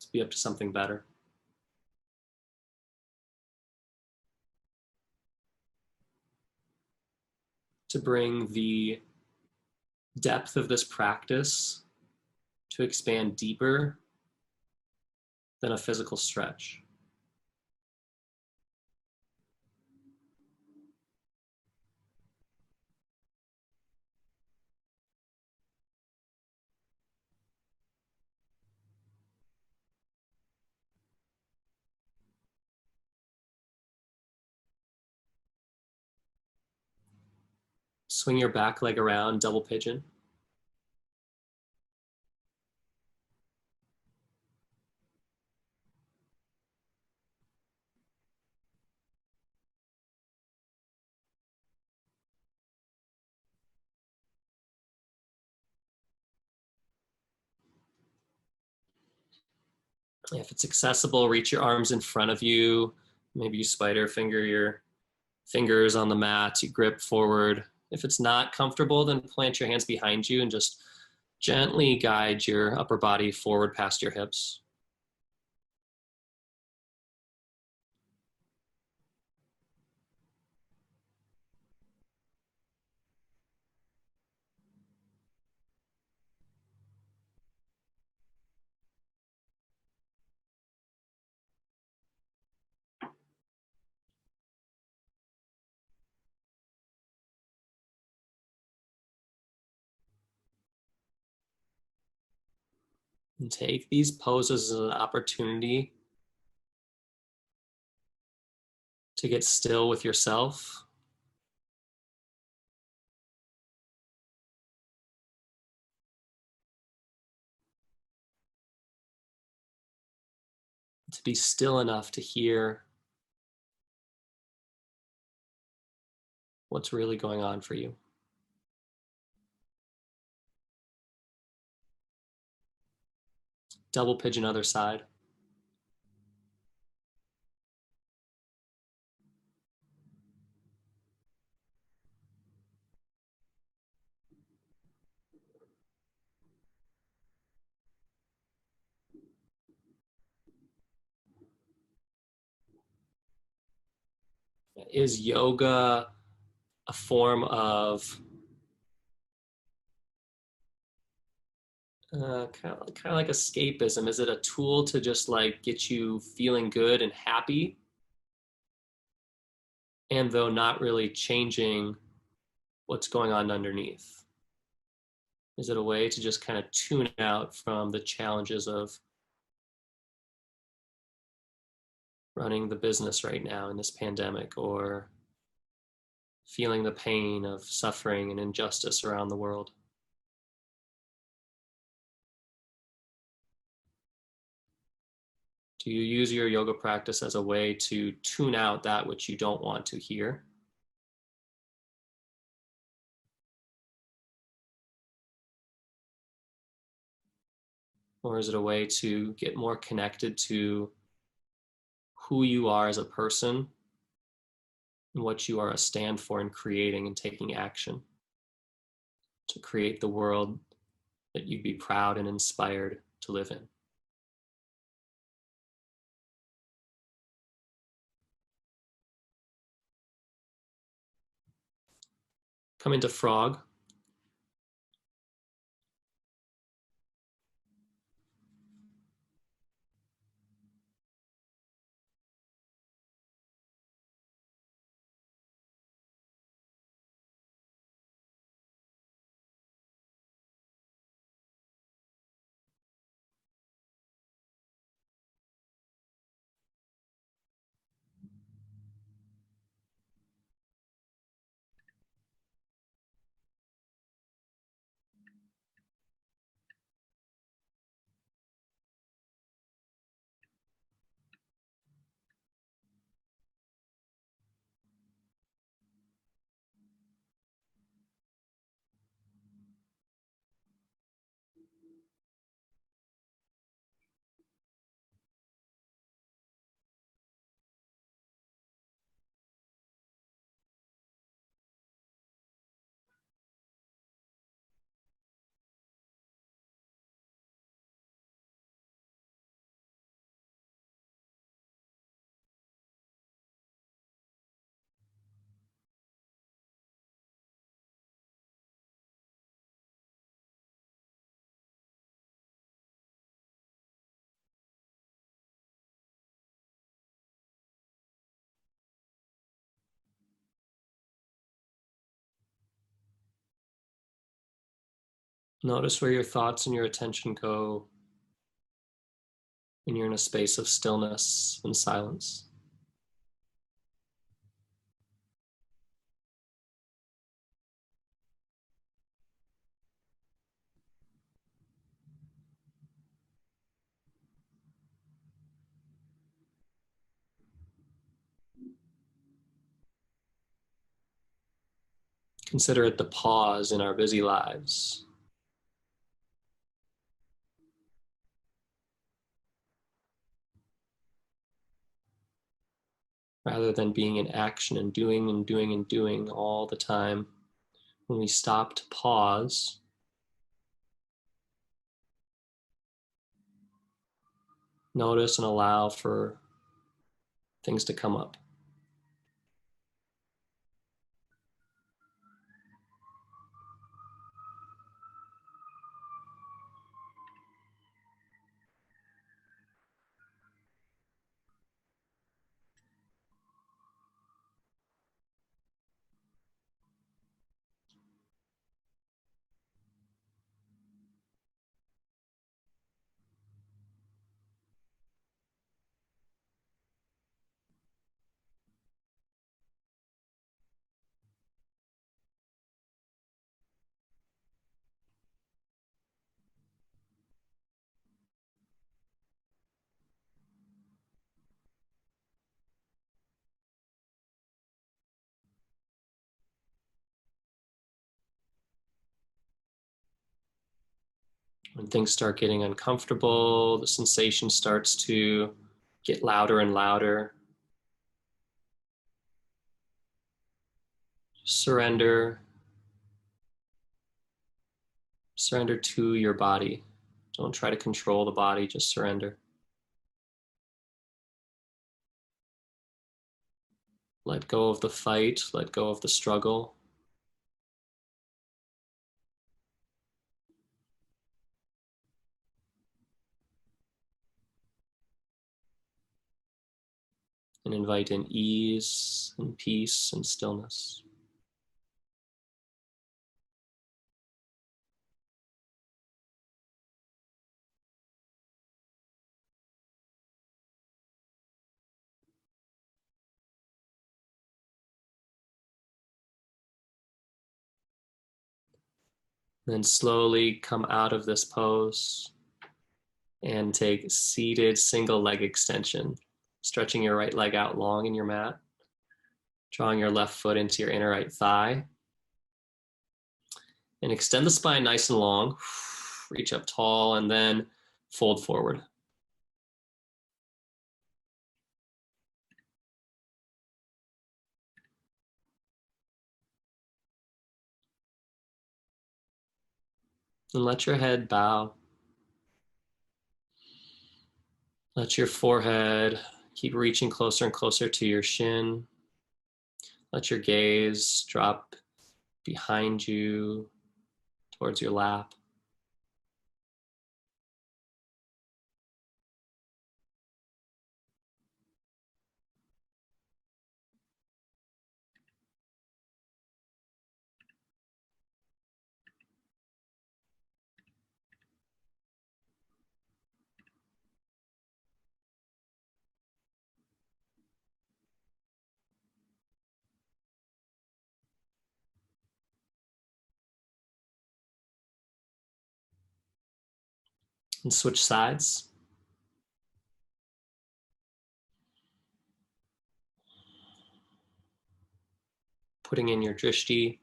Speaker 1: To be up to something better. To bring the depth of this practice to expand deeper than a physical stretch. Swing your back leg around, double pigeon. If it's accessible, reach your arms in front of you. Maybe you spider finger your fingers on the mat, you grip forward. If it's not comfortable, then plant your hands behind you and just gently guide your upper body forward past your hips. And take these poses as an opportunity to get still with yourself, to be still enough to hear what's really going on for you. Double pigeon other side. Is yoga a form of kind of like escapism? Is it a tool to just like get you feeling good and happy? And though not really changing what's going on underneath? Is it a way to just kind of tune out from the challenges of running the business right now in this pandemic, or feeling the pain of suffering and injustice around the world? Do you use your yoga practice as a way to tune out that which you don't want to hear? Or is it a way to get more connected to who you are as a person and what you are a stand for in creating and taking action to create the world that you'd be proud and inspired to live in? Come into frog. Notice where your thoughts and your attention go when you're in a space of stillness and silence. Consider it the pause in our busy lives. Rather than being in action and doing and doing and doing all the time, when we stop to pause, notice and allow for things to come up. When things start getting uncomfortable, the sensation starts to get louder and louder. Surrender. Surrender to your body. Don't try to control the body, just surrender. Let go of the fight, let go of the struggle. And invite in ease and peace and stillness. Then slowly come out of this pose and take seated single leg extension, stretching your right leg out long in your mat, drawing your left foot into your inner right thigh, and extend the spine nice and long. Reach up tall and then fold forward. And let your head bow. Let your forehead keep reaching closer and closer to your shin. Let your gaze drop behind you towards your lap. And switch sides. Putting in your drishti.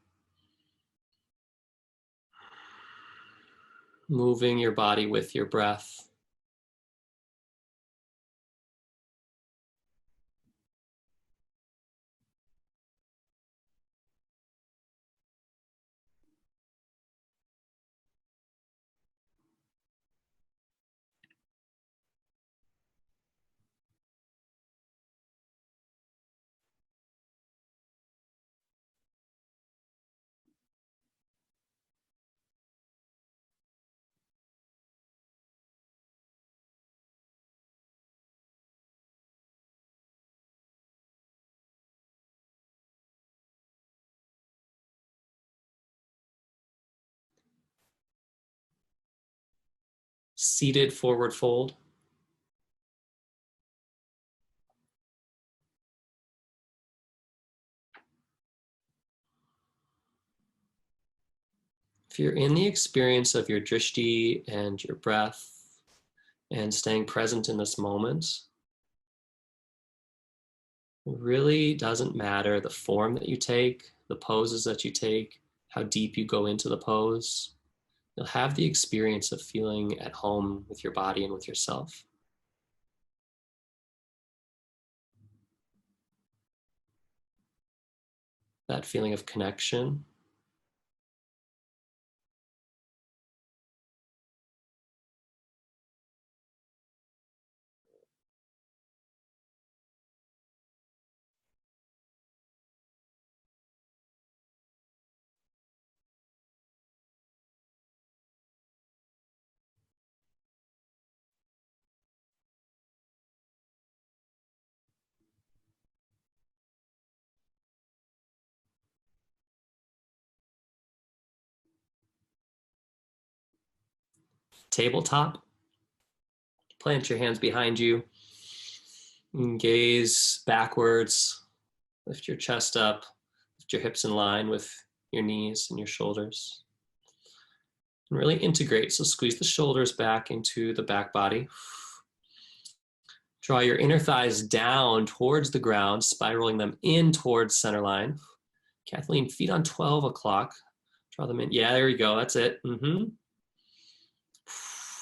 Speaker 1: Moving your body with your breath. Seated forward fold. If you're in the experience of your drishti and your breath and staying present in this moment, it really doesn't matter the form that you take, the poses that you take, how deep you go into the pose. You'll have the experience of feeling at home with your body and with yourself. That feeling of connection. Tabletop. Plant your hands behind you. And gaze backwards. Lift your chest up. Lift your hips in line with your knees and your shoulders. And really integrate. So squeeze the shoulders back into the back body. Draw your inner thighs down towards the ground, spiraling them in towards center line. Kathleen, feet on 12 o'clock. Draw them in. Yeah, there you go. That's it.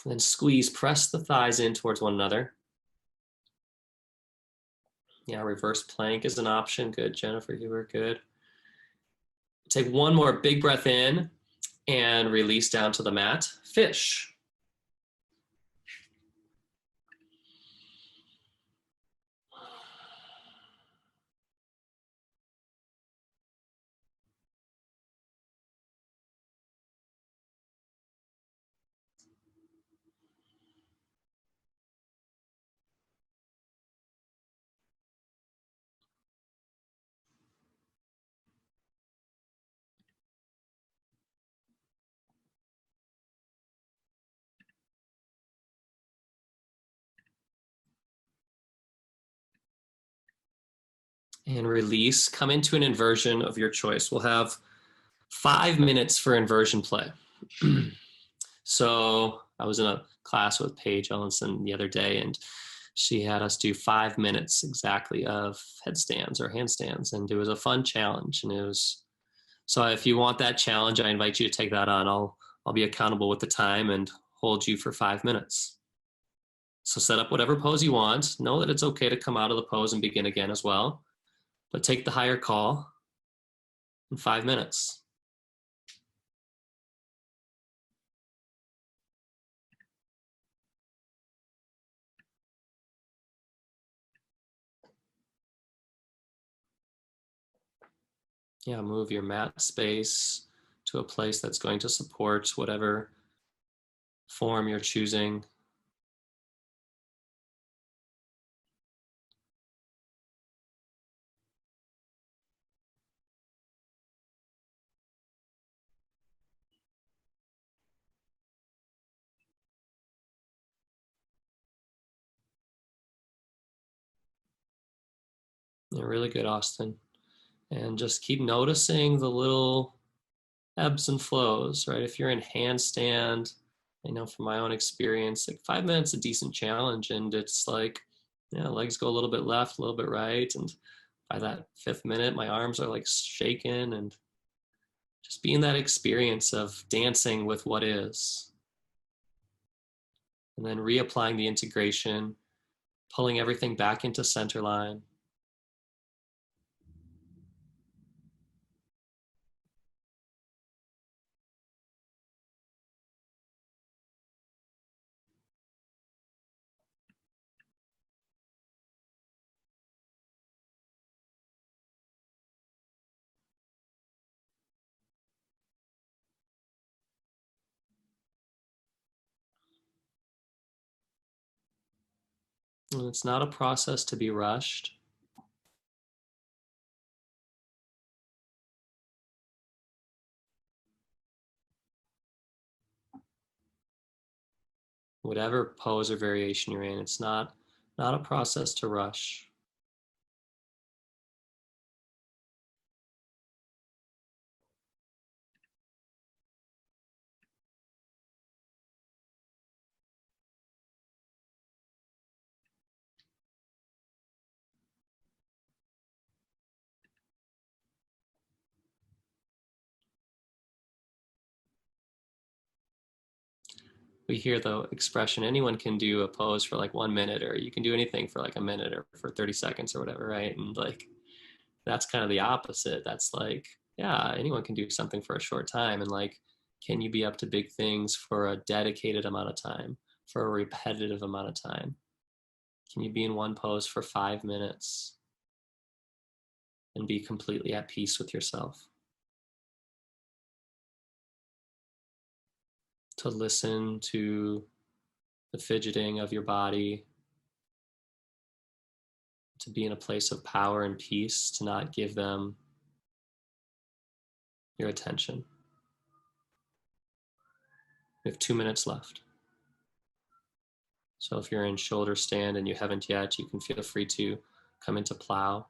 Speaker 1: Then squeeze, press the thighs in towards one another. Yeah, reverse plank is an option. Good, Jennifer, you were good. Take one more big breath in and release down to the mat. Fish. And release. Come into an inversion of your choice. We'll have 5 minutes for inversion play. So I was in a class with Paige Ellenson the other day, and she had us do 5 minutes exactly of headstands or handstands, and it was a fun challenge. And it was, so if you want that challenge, I invite you to take that on. I'll be accountable with the time and hold you for 5 minutes. So set up whatever pose you want. Know that it's okay to come out of the pose and begin again as well, but take the higher call in 5 minutes. Yeah, move your mat space to a place that's going to support whatever form you're choosing. Yeah, really good, Austin. And just keep noticing the little ebbs and flows, right? If you're in handstand, I know from my own experience, like 5 minutes is a decent challenge, and it's like, yeah, legs go a little bit left, a little bit right, and by that 5th minute, my arms are like shaking, and just being that experience of dancing with what is, and then reapplying the integration, pulling everything back into center line. And it's not a process to be rushed. Whatever pose or variation you're in, it's not a process to rush. We hear the expression, anyone can do a pose for like 1 minute, or you can do anything for like a minute or for 30 seconds or whatever, right? And like, that's kind of the opposite. That's like, yeah, anyone can do something for a short time. And like, can you be up to big things for a dedicated amount of time, for a repetitive amount of time? Can you be in one pose for 5 minutes and be completely at peace with yourself? To listen to the fidgeting of your body, to be in a place of power and peace, to not give them your attention. We have 2 minutes left. So if you're in shoulder stand and you haven't yet, you can feel free to come into plow.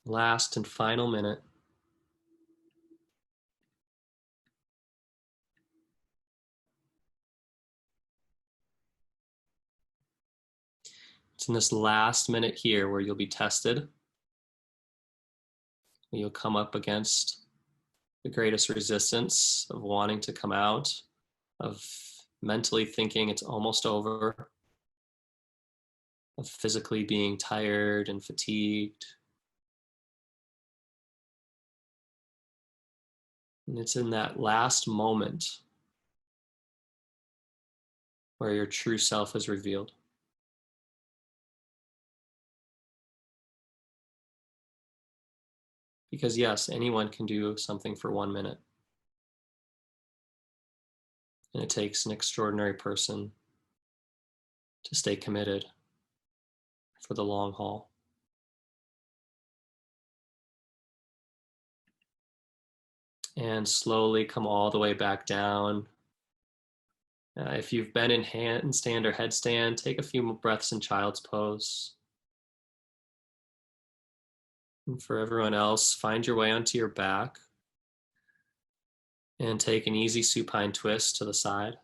Speaker 1: Last and final minute. It's in this last minute here where you'll be tested. You'll come up against the greatest resistance of wanting to come out, of mentally thinking it's almost over, of physically being tired and fatigued. And it's in that last moment where your true self is revealed. Because yes, anyone can do something for 1 minute. And it takes an extraordinary person to stay committed for the long haul. And slowly come all the way back down. If you've been in handstand or headstand, take a few breaths in child's pose. And for everyone else, find your way onto your back and take an easy supine twist to the side.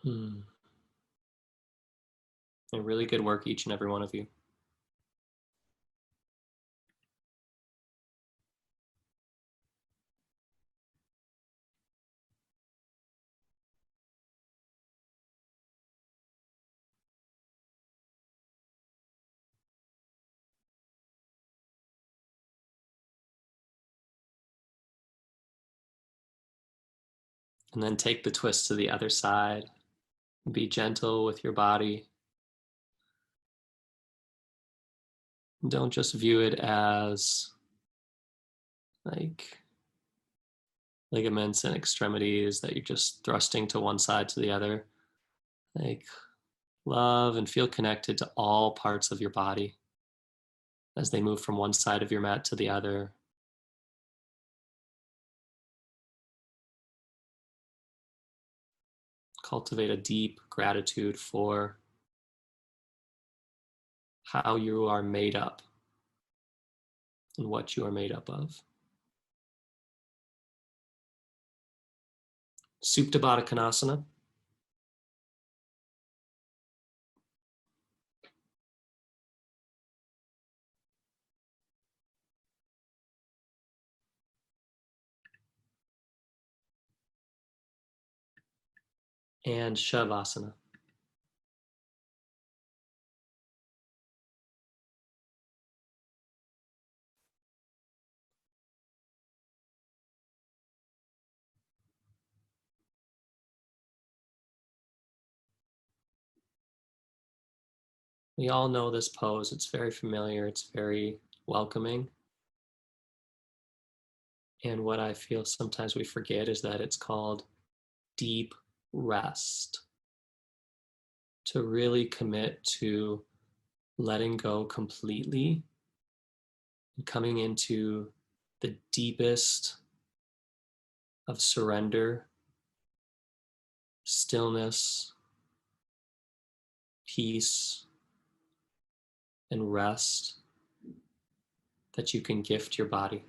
Speaker 1: And really good work, each and every one of you. And then take the twist to the other side. Be gentle with your body. Don't just view it as like ligaments and extremities that you're just thrusting to one side to the other. Like, love and feel connected to all parts of your body as they move from one side of your mat to the other. Cultivate a deep gratitude for how you are made up and what you are made up of. Supta Baddha Konasana. and Shavasana. We all know this pose. It's very familiar. It's very welcoming. And what I feel sometimes we forget is that it's called deep rest. To really commit to letting go completely and coming into the deepest of surrender, stillness, peace, and rest that you can gift your body.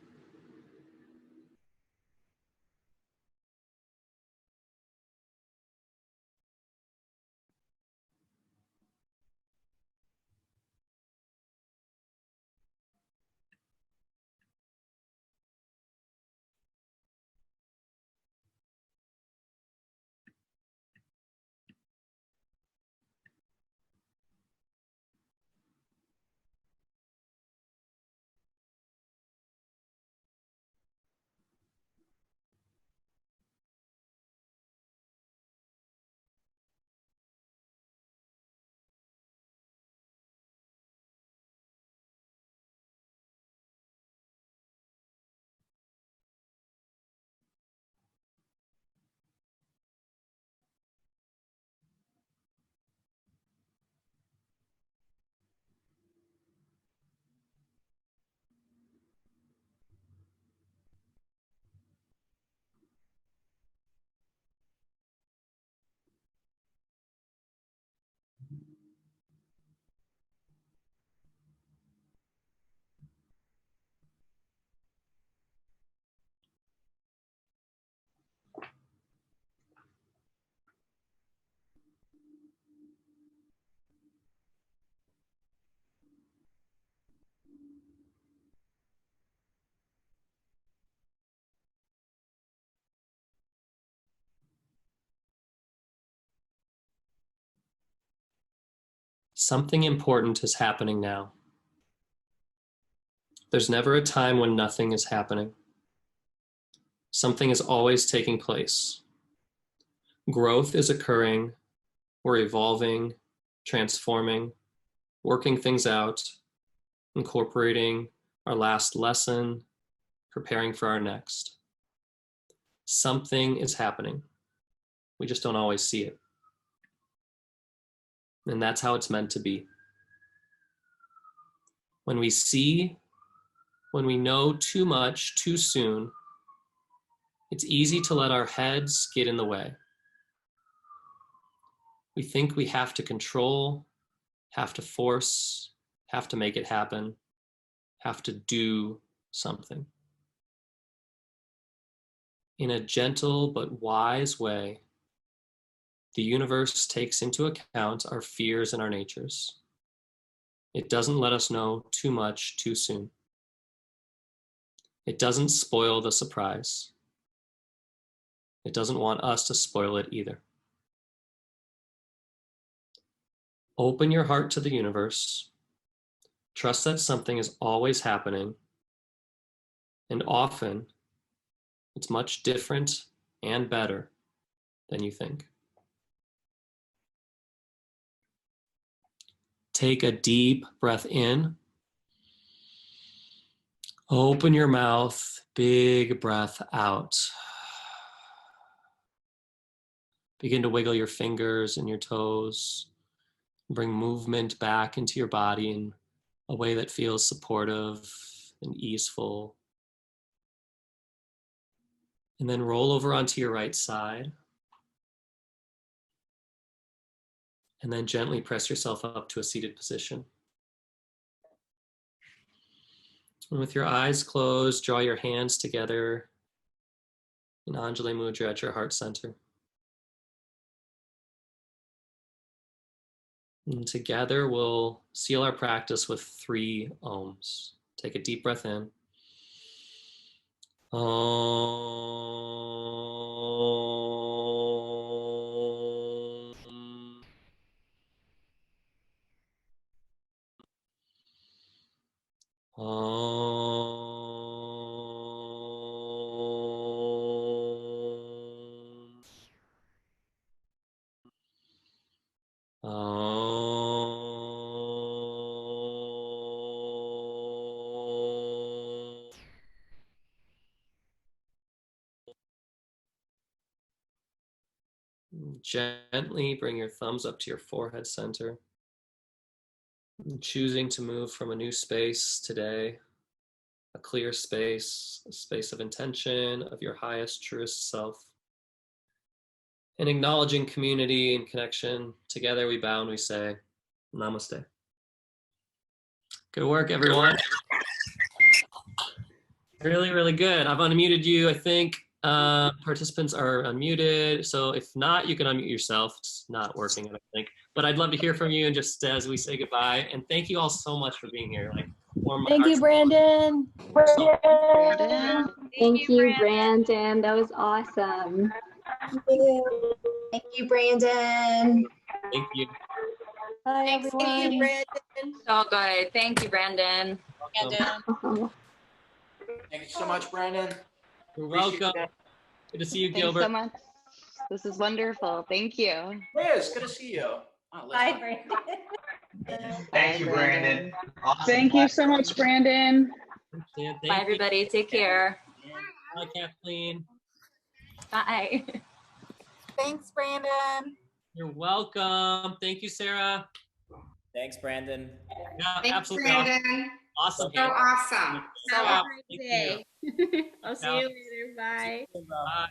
Speaker 1: Something important is happening now. There's never a time when nothing is happening. Something is always taking place. Growth is occurring. We're evolving, transforming, working things out, incorporating our last lesson, preparing for our next. Something is happening. We just don't always see it. And that's how it's meant to be. When we see, when we know too much too soon, it's easy to let our heads get in the way. We think we have to control, have to force, have to make it happen, have to do something. In a gentle but wise way, the universe takes into account our fears and our natures. It doesn't let us know too much too soon. It doesn't spoil the surprise. It doesn't want us to spoil it either. Open your heart to the universe. Trust that something is always happening. And often, it's much different and better than you think. Take a deep breath in. Open your mouth, big breath out. Begin to wiggle your fingers and your toes. Bring movement back into your body in a way that feels supportive and easeful. And then roll over onto your right side. And then gently press yourself up to a seated position. And with your eyes closed, draw your hands together in Anjali Mudra at your heart center. And together we'll seal our practice with 3 ohms. Take a deep breath in. Om. Gently bring your thumbs up to your forehead center. Choosing to move from a new space today, a clear space, a space of intention, of your highest, truest self. And acknowledging community and connection. Together we bow and we say, Namaste. Good work, everyone. Really, really good. I've unmuted you. I think participants are unmuted. So if not, you can unmute yourself. It's not working, I don't think. But I'd love to hear from you. And just as we say goodbye, and thank you all so much for being here. Like,
Speaker 2: thank you, Brandon.
Speaker 3: Thank you, Brandon. That was awesome.
Speaker 4: Thank you, Brandon.
Speaker 1: Thank you.
Speaker 2: Bye, everyone.
Speaker 5: Thank you, Brandon.
Speaker 6: So good. Thank you, Brandon.
Speaker 7: Thank you so much, Brandon.
Speaker 1: You're welcome. Good to see you, Gilbert.
Speaker 6: Thanks so much. This is wonderful. Thank you.
Speaker 7: Liz, good to see you. Oh, Liz.
Speaker 4: Bye, Brandon.
Speaker 8: Thank you, Brandon. Awesome.
Speaker 5: Thank you so much, Brandon.
Speaker 1: Thank
Speaker 6: Bye, everybody. Take care.
Speaker 1: Bye, Kathleen.
Speaker 6: Bye.
Speaker 5: Thanks, Brandon.
Speaker 1: You're welcome. Thank you, Sarah.
Speaker 9: Thanks, Brandon.
Speaker 1: Yeah,
Speaker 10: Thanks,
Speaker 1: absolutely.
Speaker 10: Brandon.
Speaker 1: Awesome.
Speaker 10: So awesome. So
Speaker 1: Have a
Speaker 10: awesome.
Speaker 1: great day.
Speaker 10: I'll see you later. Bye.
Speaker 1: Bye.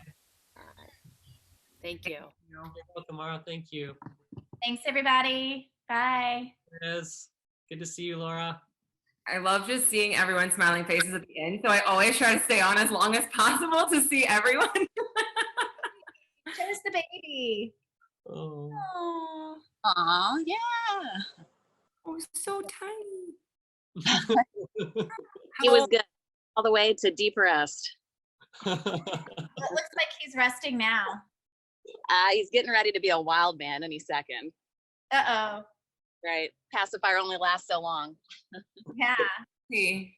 Speaker 6: Thank you.
Speaker 1: You're welcome, Mara. Thank you.
Speaker 4: Thanks, everybody. Bye.
Speaker 1: Liz, good to see you, Laura.
Speaker 11: I love just seeing everyone's smiling faces at the end, so I always try to stay on as long as possible to see everyone.
Speaker 4: There's the baby.
Speaker 1: Oh.
Speaker 6: Aw, yeah.
Speaker 11: Oh, so tiny.
Speaker 6: He was good all the way to deep rest.
Speaker 4: It looks like he's resting now.
Speaker 6: He's getting ready to be a wild man any second.
Speaker 4: Uh-oh.
Speaker 6: Right. Pacifier only lasts so long.
Speaker 4: Yeah.
Speaker 11: See.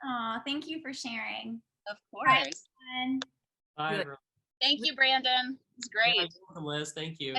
Speaker 4: Oh, thank you for sharing.
Speaker 6: Of
Speaker 4: Bye,
Speaker 6: course.
Speaker 4: everyone.
Speaker 1: Bye, everyone.
Speaker 6: Thank you, Brandon. It's great.
Speaker 1: You're welcome, Liz. Thank you.